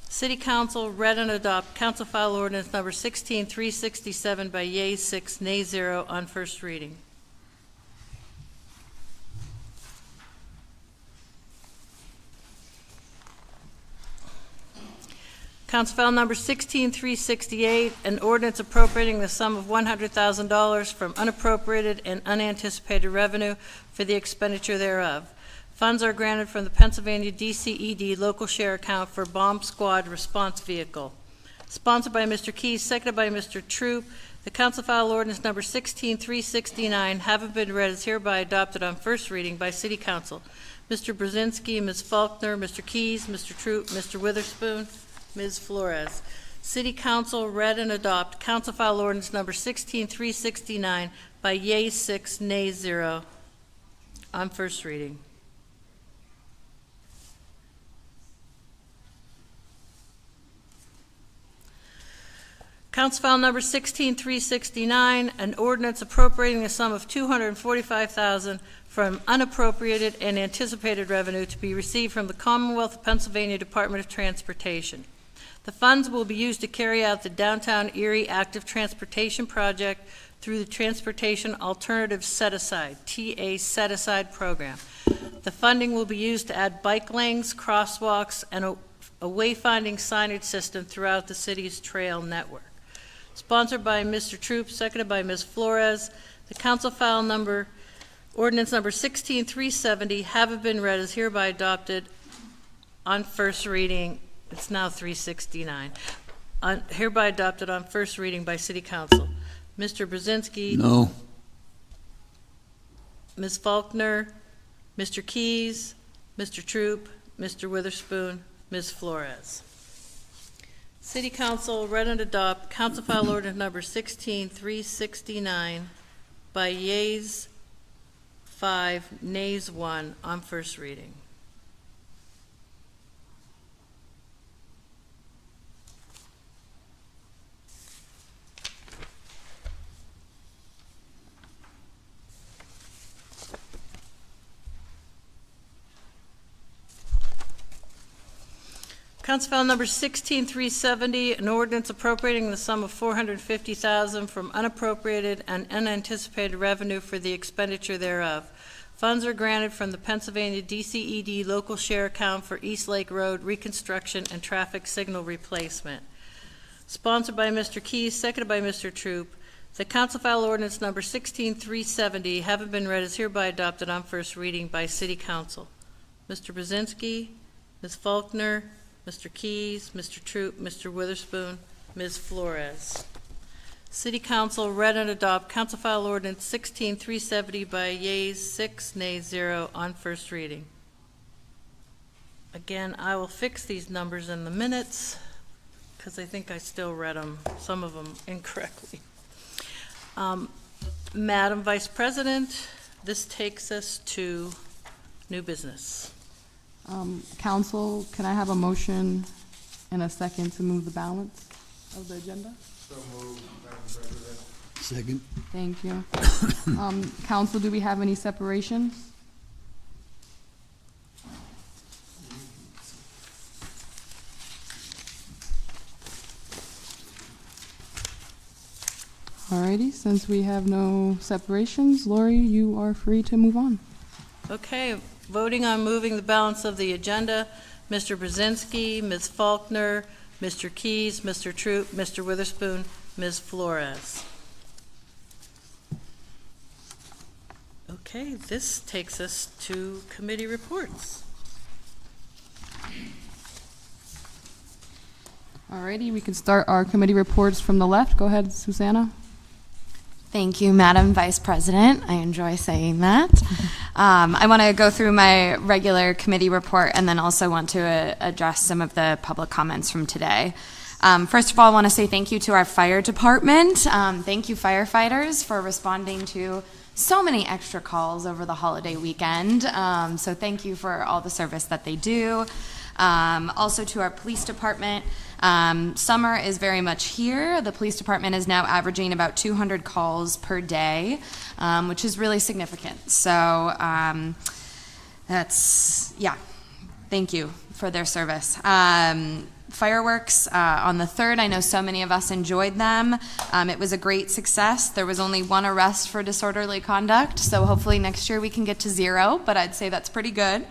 City Council read and adopt Council File Ordinance Number 16367 by yeas 6, nays 0 on first reading. Council File Number 16368, an ordinance appropriating the sum of $100,000 from unappropriated and unanticipated revenue for the expenditure thereof. Funds are granted from the Pennsylvania DCED local share account for Bomb Squad Response Vehicle. Sponsored by Mr. Keys, seconded by Mr. Troop. The Council File Ordinance Number 16369, having been read, is hereby adopted on first reading by City Council. Mr. Brzezinski, Ms. Faulkner, Mr. Keys, Mr. Troop, Mr. Witherspoon, Ms. Flores. City Council read and adopt Council File Ordinance Number 16369 by yeas 6, nays 0 on first reading. Council File Number 16369, an ordinance appropriating the sum of $245,000 from unappropriated and anticipated revenue to be received from the Commonwealth of Pennsylvania Department of Transportation. The funds will be used to carry out the Downtown Erie Active Transportation Project through the Transportation Alternative Set-Aside, TA Set-Aside program. The funding will be used to add bike lanes, crosswalks, and a wayfinding signage system throughout the city's trail network. Sponsored by Mr. Troop, seconded by Ms. Flores. The Council File Number Ordinance Number 16370, having been read, is hereby adopted on first reading. It's now 369. Hereby adopted on first reading by City Council. Mr. Brzezinski. No. Ms. Faulkner, Mr. Keys, Mr. Troop, Mr. Witherspoon, Ms. Flores. City Council read and adopt Council File Ordinance Number 16369 by yeas 5, nays 1 on first reading. Council File Number 16370, an ordinance appropriating the sum of $450,000 from unappropriated and unanticipated revenue for the expenditure thereof. Funds are granted from the Pennsylvania DCED local share account for East Lake Road reconstruction and traffic signal replacement. Sponsored by Mr. Keys, seconded by Mr. Troop. The Council File Ordinance Number 16370, having been read, is hereby adopted on first reading by City Council. Mr. Brzezinski, Ms. Faulkner, Mr. Keys, Mr. Troop, Mr. Witherspoon, Ms. Flores. City Council read and adopt Council File Ordinance 16370 by yeas 6, nays 0 on first reading. Again, I will fix these numbers in the minutes because I think I still read them, some of them incorrectly. Madam Vice President, this takes us to new business. Council, can I have a motion and a second to move the balance? of the agenda? So moved, Madam President. Second. Thank you. Council, do we have any separations? Alrighty, since we have no separations, Lori, you are free to move on. Okay, voting on moving the balance of the agenda, Mr. Brzezinski, Ms. Faulkner, Mr. Keys, Mr. Troop, Mr. Witherspoon, Ms. Flores. Okay, this takes us to committee reports. Alrighty, we can start our committee reports from the left. Go ahead, Susanna. Thank you, Madam Vice President. I enjoy saying that. I want to go through my regular committee report and then also want to address some of the public comments from today. First of all, I want to say thank you to our fire department. Thank you, firefighters, for responding to so many extra calls over the holiday weekend. So thank you for all the service that they do. Also to our police department. Summer is very much here. The police department is now averaging about 200 calls per day, which is really significant. So thank you for their service. Fireworks on the 3rd, I know so many of us enjoyed them. It was a great success. There was only one arrest for disorderly conduct, so hopefully next year we can get to 0, but I'd say that's pretty good.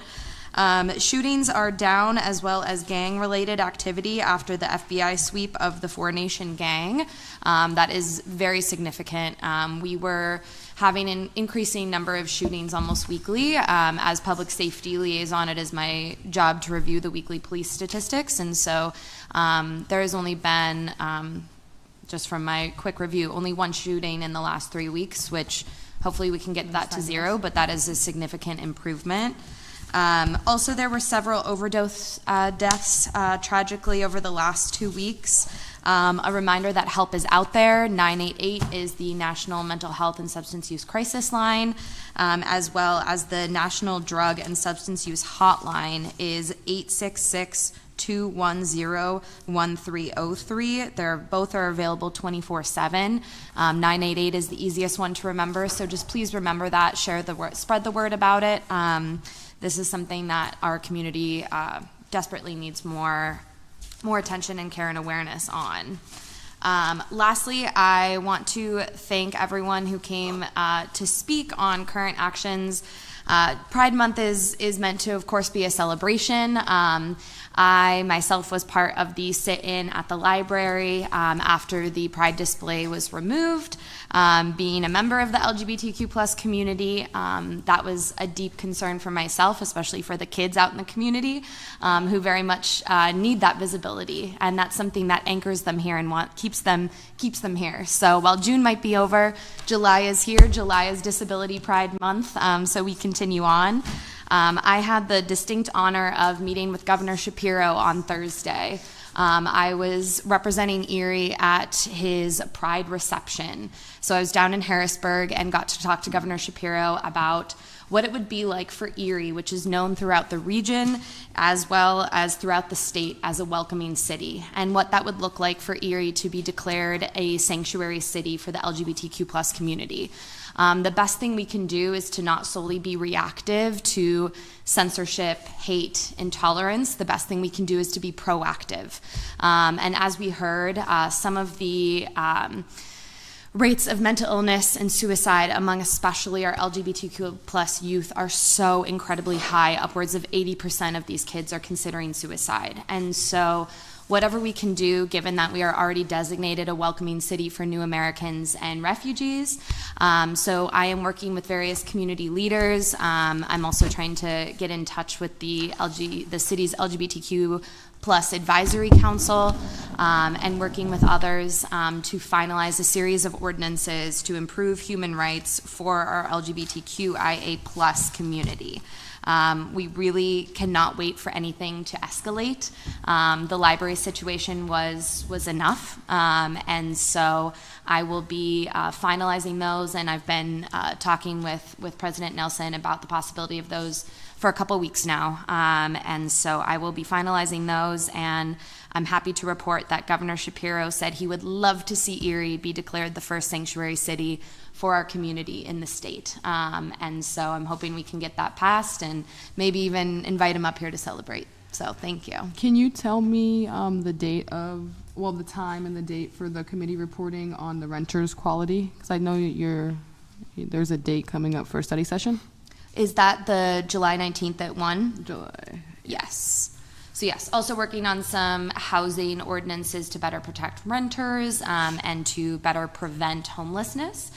Shootings are down, as well as gang-related activity after the FBI sweep of the Four Nation gang. That is very significant. We were having an increasing number of shootings almost weekly. As public safety liaison, it is my job to review the weekly police statistics, and so there has only been, just from my quick review, only one shooting in the last 3 weeks, which hopefully we can get that to 0, but that is a significant improvement. Also, there were several overdose deaths tragically over the last 2 weeks. A reminder that help is out there. 988 is the National Mental Health and Substance Use Crisis Line, as well as the National Drug and Substance Use Hotline is 866-210-1303. Both are available 24/7. 988 is the easiest one to remember, so just please remember that. Share the word, spread the word about it. This is something that our community desperately needs more attention and care and awareness on. Lastly, I want to thank everyone who came to speak on current actions. Pride Month is meant to, of course, be a celebration. I myself was part of the sit-in at the library after the Pride display was removed. Being a member of the LGBTQ+ community, that was a deep concern for myself, especially for the kids out in the community who very much need that visibility, and that's something that anchors them here and keeps them here. So while June might be over, July is here. July is Disability Pride Month, so we continue on. I had the distinct honor of meeting with Governor Shapiro on Thursday. I was representing Erie at his Pride reception. So I was down in Harrisburg and got to talk to Governor Shapiro about what it would be like for Erie, which is known throughout the region as well as throughout the state as a welcoming city, and what that would look like for Erie to be declared a sanctuary city for the LGBTQ+ community. The best thing we can do is to not solely be reactive to censorship, hate, intolerance. The best thing we can do is to be proactive. And as we heard, some of the rates of mental illness and suicide among especially our LGBTQ+ youth are so incredibly high. Upwards of 80% of these kids are considering suicide. And so whatever we can do, given that we are already designated a welcoming city for new Americans and refugees. So I am working with various community leaders. I'm also trying to get in touch with the city's LGBTQ+ Advisory Council and working with others to finalize a series of ordinances to improve human rights for our LGBTQIA+ community. We really cannot wait for anything to escalate. The library situation was enough, and so I will be finalizing those, and I've been talking with President Nelson about the possibility of those for a couple weeks now, and so I will be finalizing those, and I'm happy to report that Governor Shapiro said he would love to see Erie be declared the first sanctuary city for our community in the state. And so I'm hoping we can get that passed and maybe even invite him up here to celebrate. So thank you. Can you tell me the time and the date for the committee reporting on the renters' quality? Because I know there's a date coming up for a study session. Is that the July 19th at 1? July. Yes. So yes, also working on some housing ordinances to better protect renters and to better prevent homelessness.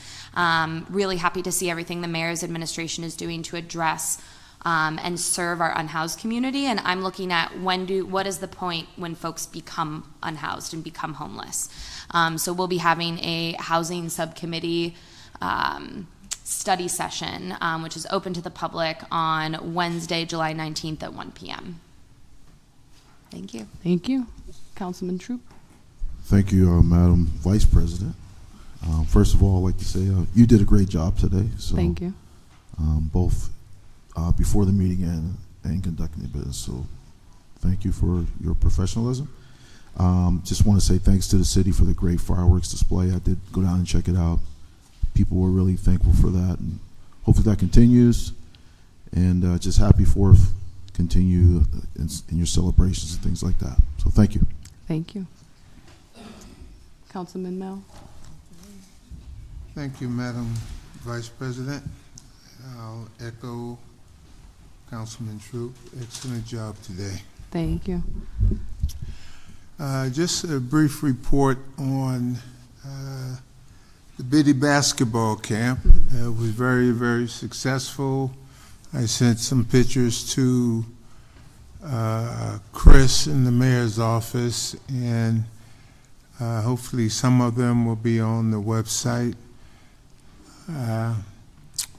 Really happy to see everything the mayor's administration is doing to address and serve our unhoused community. And I'm looking at what is the point when folks become unhoused and become homeless. So we'll be having a housing subcommittee study session, which is open to the public on Wednesday, July 19th at 1 p.m. Thank you. Thank you. Councilman Troop. Thank you, Madam Vice President. First of all, I'd like to say you did a great job today. So, thank you. Both before the meeting and conducting the business. So thank you for your professionalism. Just want to say thanks to the city for the great fireworks display. I did go down and check it out. People were really thankful for that, and hopefully that continues. And just happy 4th. Continue in your celebrations and things like that. So thank you. Thank you. Councilman Mel. Thank you, Madam Vice President. I'll echo Councilman Troop. Excellent job today. Thank you. Just a brief report on the Biddy basketball camp. It was very, very successful. I sent some pictures to Chris in the mayor's office, and hopefully some of them will be on the website.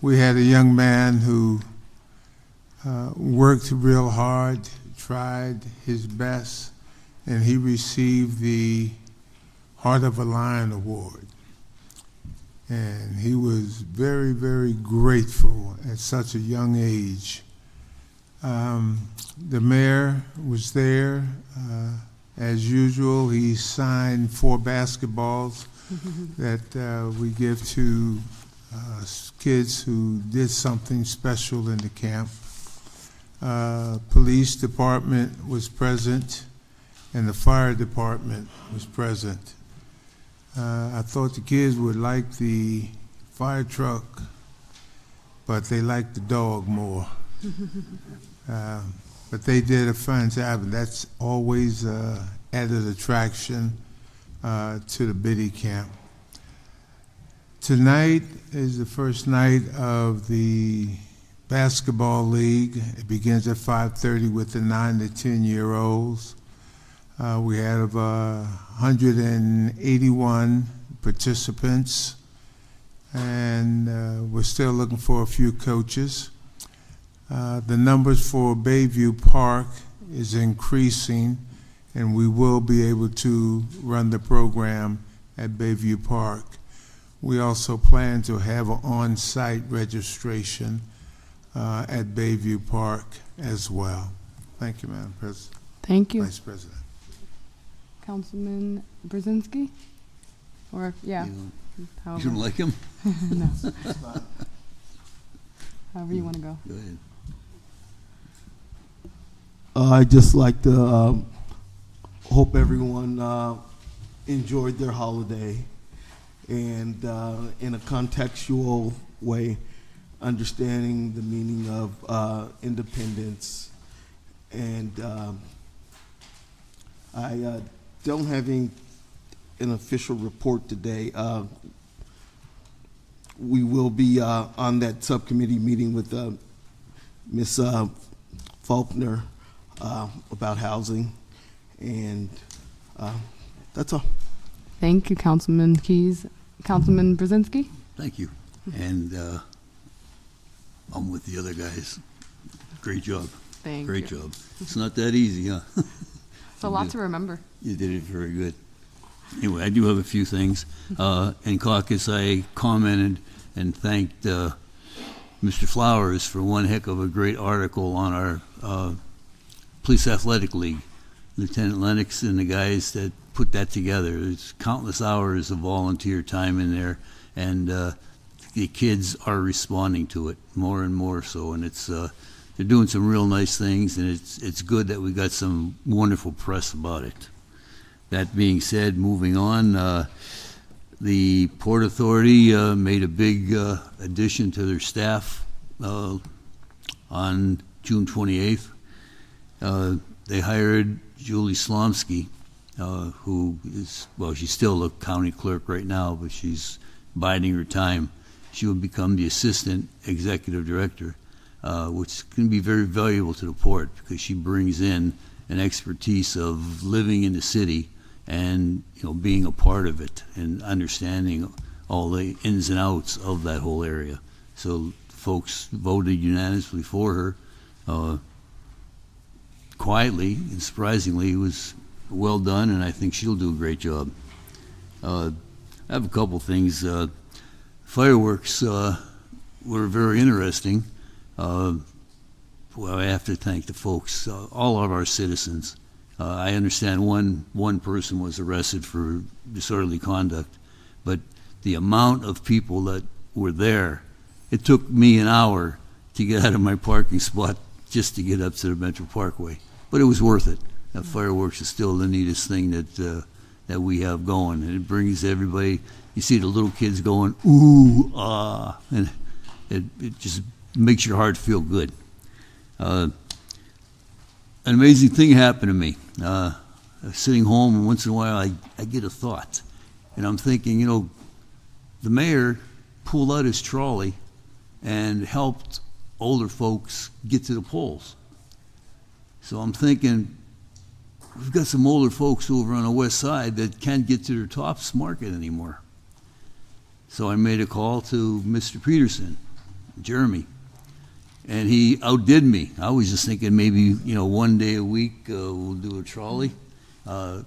We had a young man who worked real hard, tried his best, and he received the Heart of a Lion Award. And he was very, very grateful at such a young age. The mayor was there. As usual, he signed 4 basketballs that we give to kids who did something special in the camp. Police department was present, and the fire department was present. I thought the kids would like the fire truck, but they liked the dog more. But they did a fun job, and that's always added attraction to the Biddy camp. Tonight is the first night of the basketball league. It begins at 5:30 with the 9 to 10-year-olds. We have 181 participants, and we're still looking for a few coaches. The numbers for Bayview Park is increasing, and we will be able to run the program at Bayview Park. We also plan to have an on-site registration at Bayview Park as well. Thank you, Madam President. Thank you. Vice President. Councilman Brzezinski? Or, yeah. You however. don't like him? No. However you want to go. Go ahead. I'd just like to hope everyone enjoyed their holiday, and in a contextual way, understanding the meaning of independence. And I don't have an official report today. We will be on that subcommittee meeting with Ms. Faulkner about housing, and that's all. Thank you, Councilman Keys. Councilman Brzezinski? Thank you. And I'm with the other guys. Great job. Thank Great you. job. It's not that easy, huh? It's a lot to remember. You did it very good. Anyway, I do have a few things. In caucus, I commented and thanked Mr. Flowers for one heck of a great article on our Police Athletic League. Lieutenant Lennox and the guys that put that together. There's countless hours of volunteer time in there, and the kids are responding to it more and more so, and it's they're doing some real nice things, and it's good that we got some wonderful press about it. That being said, moving on, the Port Authority made a big addition to their staff on June 28th. They hired Julie Slomsky, who is, well, she's still a county clerk right now, but she's biding her time. She will become the assistant executive director, which can be very valuable to the port because she brings in an expertise of living in the city and being a part of it and understanding all the ins and outs of that whole area. So folks voted unanimously for her. Quietly and surprisingly, it was well done, and I think she'll do a great job. I have a couple things. Fireworks were very interesting. Well, I have to thank the folks, all of our citizens. I understand one person was arrested for disorderly conduct, but the amount of people that were there, it took me an hour to get out of my parking spot just to get up to the Metro Parkway. But it was worth it. Fireworks is still the neatest thing that we have going, and it brings everybody. You see the little kids going ooh ah, and it just makes your heart feel good. An amazing thing happened to me. I was sitting home, and once in a while I get a thought, and I'm thinking, the mayor pulled out his trolley and helped older folks get to the polls. So I'm thinking, we've got some older folks over on the west side that can't get to their Tops Market anymore. So I made a call to Mr. Peterson, Jeremy, and he outdid me. I was just thinking maybe, one day a week we'll do a trolley. I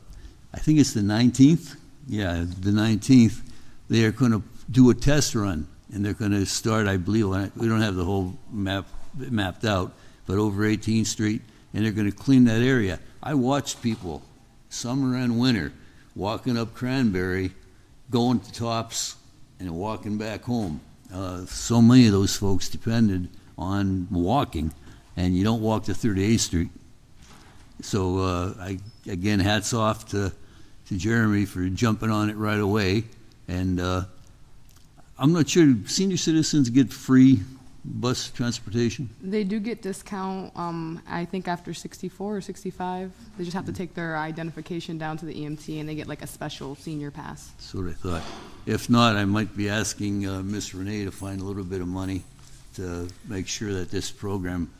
think it's the 19th. Yeah, the 19th. They're going to do a test run, and they're going to start, I believe, we don't have the whole map mapped out, but over 18th Street, and they're going to clean that area. I watched people, summer and winter, walking up Cranberry, going to Tops, and walking back home. So many of those folks depended on walking, and you don't walk to 38th Street. So again, hats off to Jeremy for jumping on it right away. And I'm not sure, senior citizens get free bus transportation? They do get discount, I think after 64 or 65. They just have to take their identification down to the EMT and they get like a special senior pass. That's what I thought. If not, I might be asking Miss Renee to find a little bit of money to make sure that this program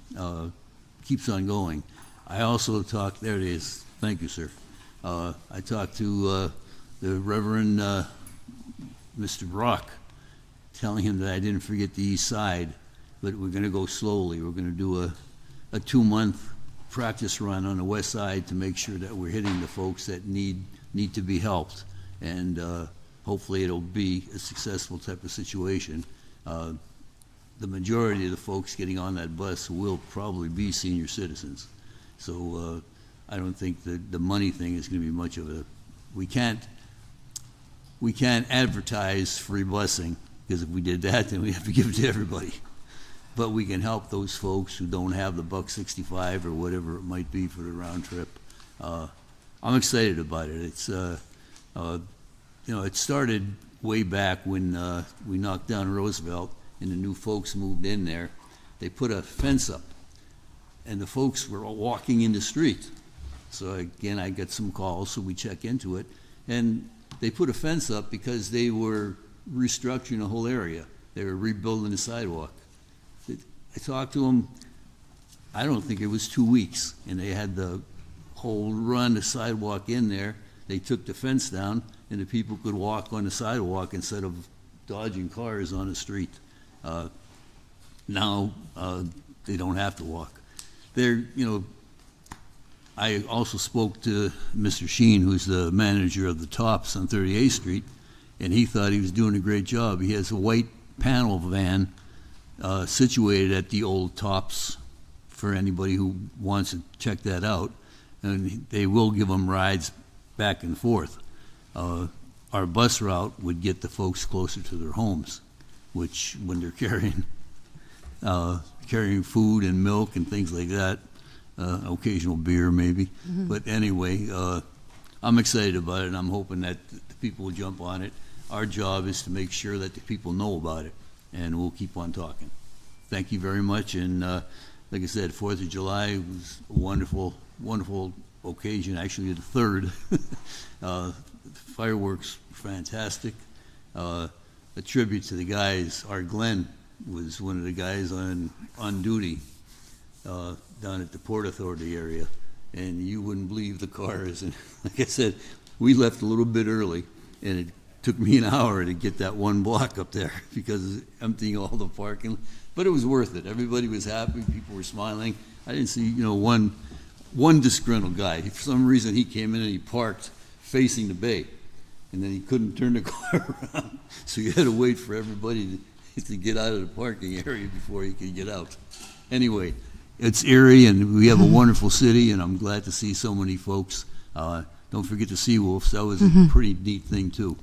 keeps on going. I also talked, there it is, thank you, sir. I talked to the Reverend Mr. Brock, telling him that I didn't forget the east side, but we're going to go slowly. We're going to do a 2-month practice run on the west side to make sure that we're hitting the folks that need to be helped, and hopefully it'll be a successful type of situation. The majority of the folks getting on that bus will probably be senior citizens, so I don't think that the money thing is going to be much of a. We can't advertise free busing, because if we did that, then we have to give it to everybody. But we can help those folks who don't have the $1.65 or whatever it might be for the round trip. I'm excited about it. It's it started way back when we knocked down Roosevelt and the new folks moved in there. They put a fence up, and the folks were all walking in the street. So again, I got some calls, so we check into it, and they put a fence up because they were restructuring the whole area. They were rebuilding the sidewalk. I talked to them, I don't think it was 2 weeks, and they had the whole run the sidewalk in there. They took the fence down, and the people could walk on the sidewalk instead of dodging cars on the street. Now they don't have to walk. I also spoke to Mr. Sheen, who's the manager of the Tops on 38th Street, and he thought he was doing a great job. He has a white panel van situated at the old Tops for anybody who wants to check that out. and they will give them rides back and forth. Our bus route would get the folks closer to their homes, which when they're carrying food and milk and things like that, occasional beer maybe. But anyway, I'm excited about it, and I'm hoping that the people will jump on it. Our job is to make sure that the people know about it, and we'll keep on talking. Thank you very much, and like I said, 4th of July was a wonderful, wonderful occasion, actually the 3rd. Fireworks were fantastic. A tribute to the guys. Art Glenn was one of the guys on duty down at the Port Authority area, and you wouldn't believe the cars. And like I said, we left a little bit early, and it took me an hour to get that one block up there because of emptying all the parking. But it was worth it. Everybody was happy. People were smiling. I didn't see, one disgruntled guy. For some reason, he came in and he parked facing the bay, and then he couldn't turn the car around, so you had to wait for everybody to get out of the parking area before he could get out. Anyway, it's Erie, and we have a wonderful city, and I'm glad to see so many folks. Don't forget the Seawolves. That was a pretty neat thing, too.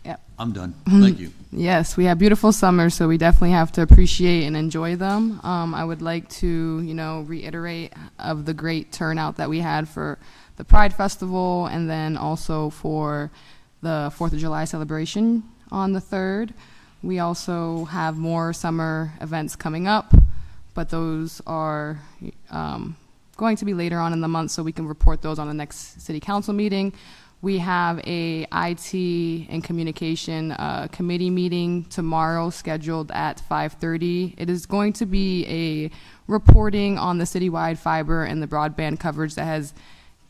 Yep. I'm done. Thank you. Yes, we have beautiful summers, so we definitely have to appreciate and enjoy them. I would like to, reiterate of the great turnout that we had for the Pride Festival, and then also for the 4th of July celebration on the 3rd. We also have more summer events coming up, but those are going to be later on in the month, so we can report those on the next city council meeting. We have a IT and communication committee meeting tomorrow scheduled at 5:30. It is going to be a reporting on the citywide fiber and the broadband coverage that has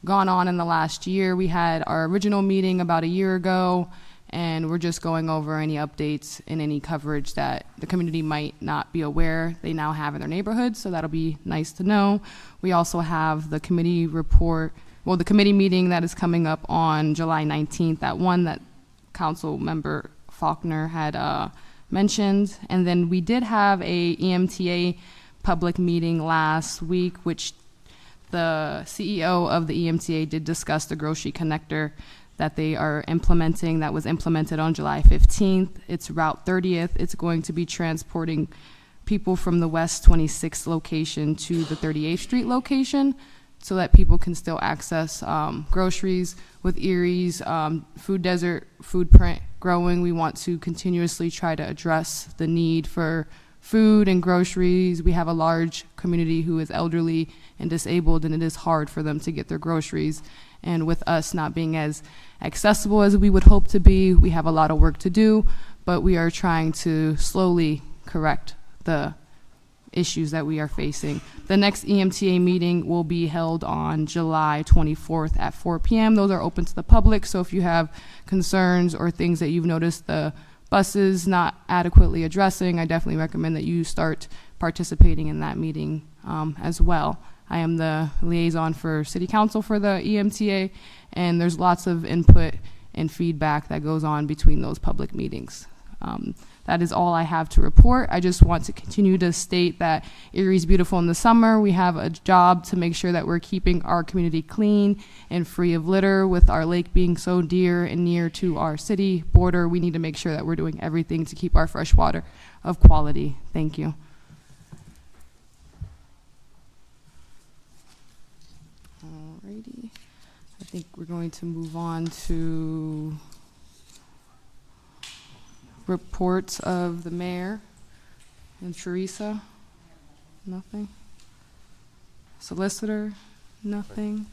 gone on in the last year. We had our original meeting about a year ago, and we're just going over any updates and any coverage that the community might not be aware they now have in their neighborhoods, so that'll be nice to know. We also have the committee report, the committee meeting that is coming up on July 19th, that one that Council Member Faulkner had mentioned. And then we did have a EMTA public meeting last week, which the CEO of the EMTA did discuss the grocery connector that they are implementing, that was implemented on July 15th. It's Route 30th. It's going to be transporting people from the West 26th location to the 38th Street location so that people can still access groceries. With Erie's food desert footprint growing, we want to continuously try to address the need for food and groceries. We have a large community who is elderly and disabled, and it is hard for them to get their groceries. And with us not being as accessible as we would hope to be, we have a lot of work to do, but we are trying to slowly correct the issues that we are facing. The next EMTA meeting will be held on July 24th at 4 p.m. Those are open to the public, so if you have concerns or things that you've noticed the buses not adequately addressing, I definitely recommend that you start participating in that meeting as well. I am the liaison for City Council for the EMTA, and there's lots of input and feedback that goes on between those public meetings. That is all I have to report. I just want to continue to state that Erie's beautiful in the summer. We have a job to make sure that we're keeping our community clean and free of litter. With our lake being so dear and near to our city border, we need to make sure that we're doing everything to keep our fresh water of quality. Thank you. Alrighty. I think we're going to move on to reports of the mayor and Teresa. Nothing. Solicitor. Nothing.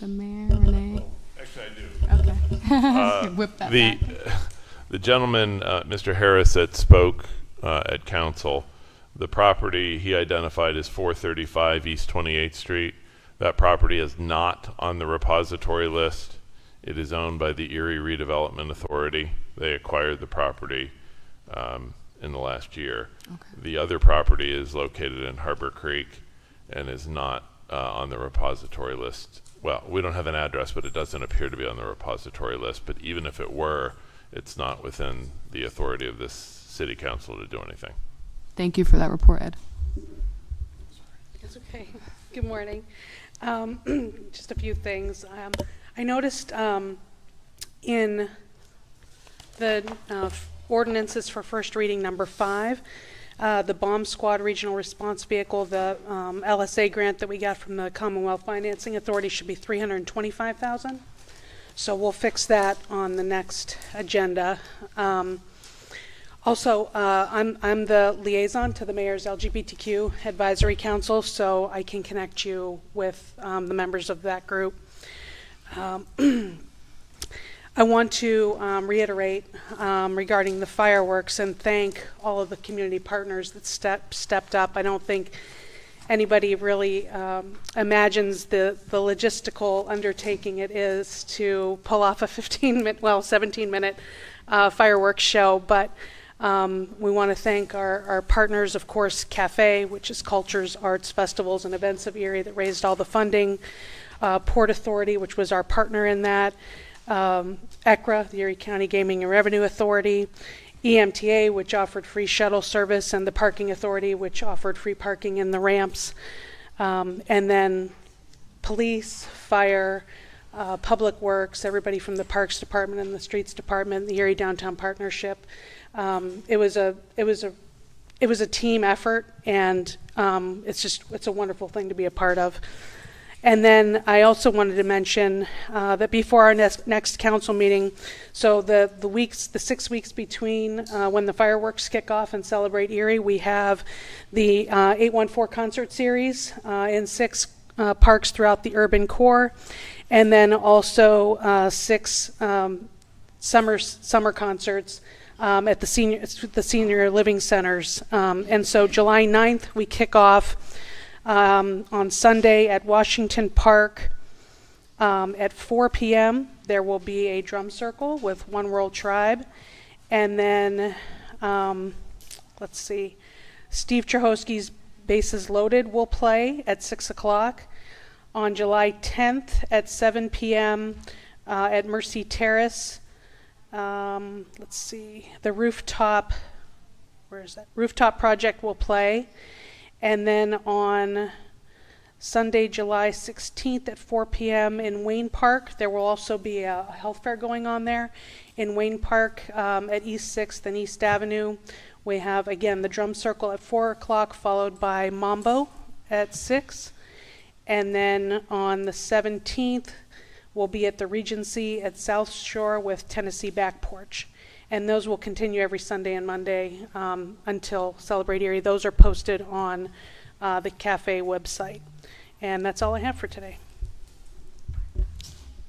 The mayor, Renee. Actually, I do. Okay. Whip that back. The gentleman, Mr. Harris, that spoke at council, the property he identified as 435 East 28th Street. That property is not on the repository list. It is owned by the Erie Redevelopment Authority. They acquired the property in the last year. Okay. The other property is located in Harbor Creek and is not on the repository list. Well, we don't have an address, but it doesn't appear to be on the repository list. But even if it were, it's not within the authority of this city council to do anything. Thank you for that report, Ed. It's okay. Good morning. Just a few things. I noticed in the ordinances for first reading number 5, the Bomb Squad Regional Response Vehicle, the LSA grant that we got from the Commonwealth Financing Authority should be $325,000. So we'll fix that on the next agenda. Also, I'm the liaison to the Mayor's LGBTQ Advisory Council, so I can connect you with the members of that group. I want to reiterate regarding the fireworks and thank all of the community partners that stepped up. I don't think anybody really imagines the logistical undertaking it is to pull off a 17-minute fireworks show, but we want to thank our partners, of course, CAFE, which is Cultures, Arts, Festivals, and Events of Erie, that raised all the funding, Port Authority, which was our partner in that, ECRA, the Erie County Gaming and Revenue Authority, EMTA, which offered free shuttle service, and the Parking Authority, which offered free parking in the ramps, and then police, fire, Public Works, everybody from the Parks Department and the Streets Department, the Erie Downtown Partnership. It was a team effort, and it's a wonderful thing to be a part of. And then I also wanted to mention that before our next council meeting, so the 6 weeks between when the fireworks kick off and Celebrate Erie, we have the 814 concert series in 6 parks throughout the urban core, and then also 6 summer concerts at the senior living centers. And so July 9th, we kick off on Sunday at Washington Park at 4 p.m. There will be a drum circle with One World Tribe. And then, let's see, Steve Trahosky's Bases Loaded will play at 6 o'clock. On July 10th at 7 p.m. At Mercy Terrace, let's see, the Rooftop Project will play. And then on Sunday, July 16th at 4 p.m. in Wayne Park, there will also be a health fair going on there. In Wayne Park at East 6th and East Avenue, we have, again, the drum circle at 4 o'clock, followed by Mambo at 6. And then on the 17th, we'll be at the Regency at South Shore with Tennessee Back Porch. And those will continue every Sunday and Monday until Celebrate Erie. Those are posted on the CAFE website. And that's all I have for today.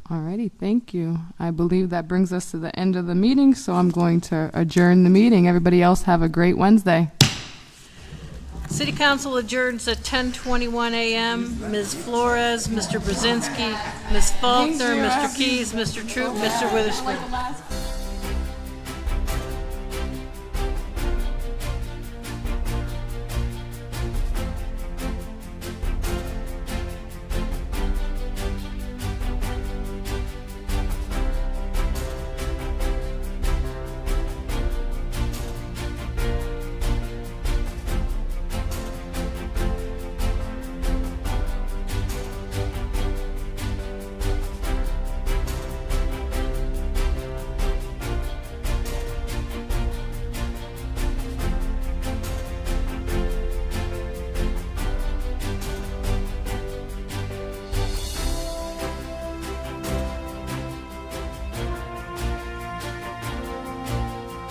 Alrighty, thank you. I believe that brings us to the end of the meeting, so I'm going to adjourn the meeting. Everybody else have a great Wednesday. City Council adjourns at 10:21 a.m. Ms. Flores, Mr. Brzezinski, Ms. Faulkner, Mr. Keys, Mr. Troop, Mr. Witherspoon.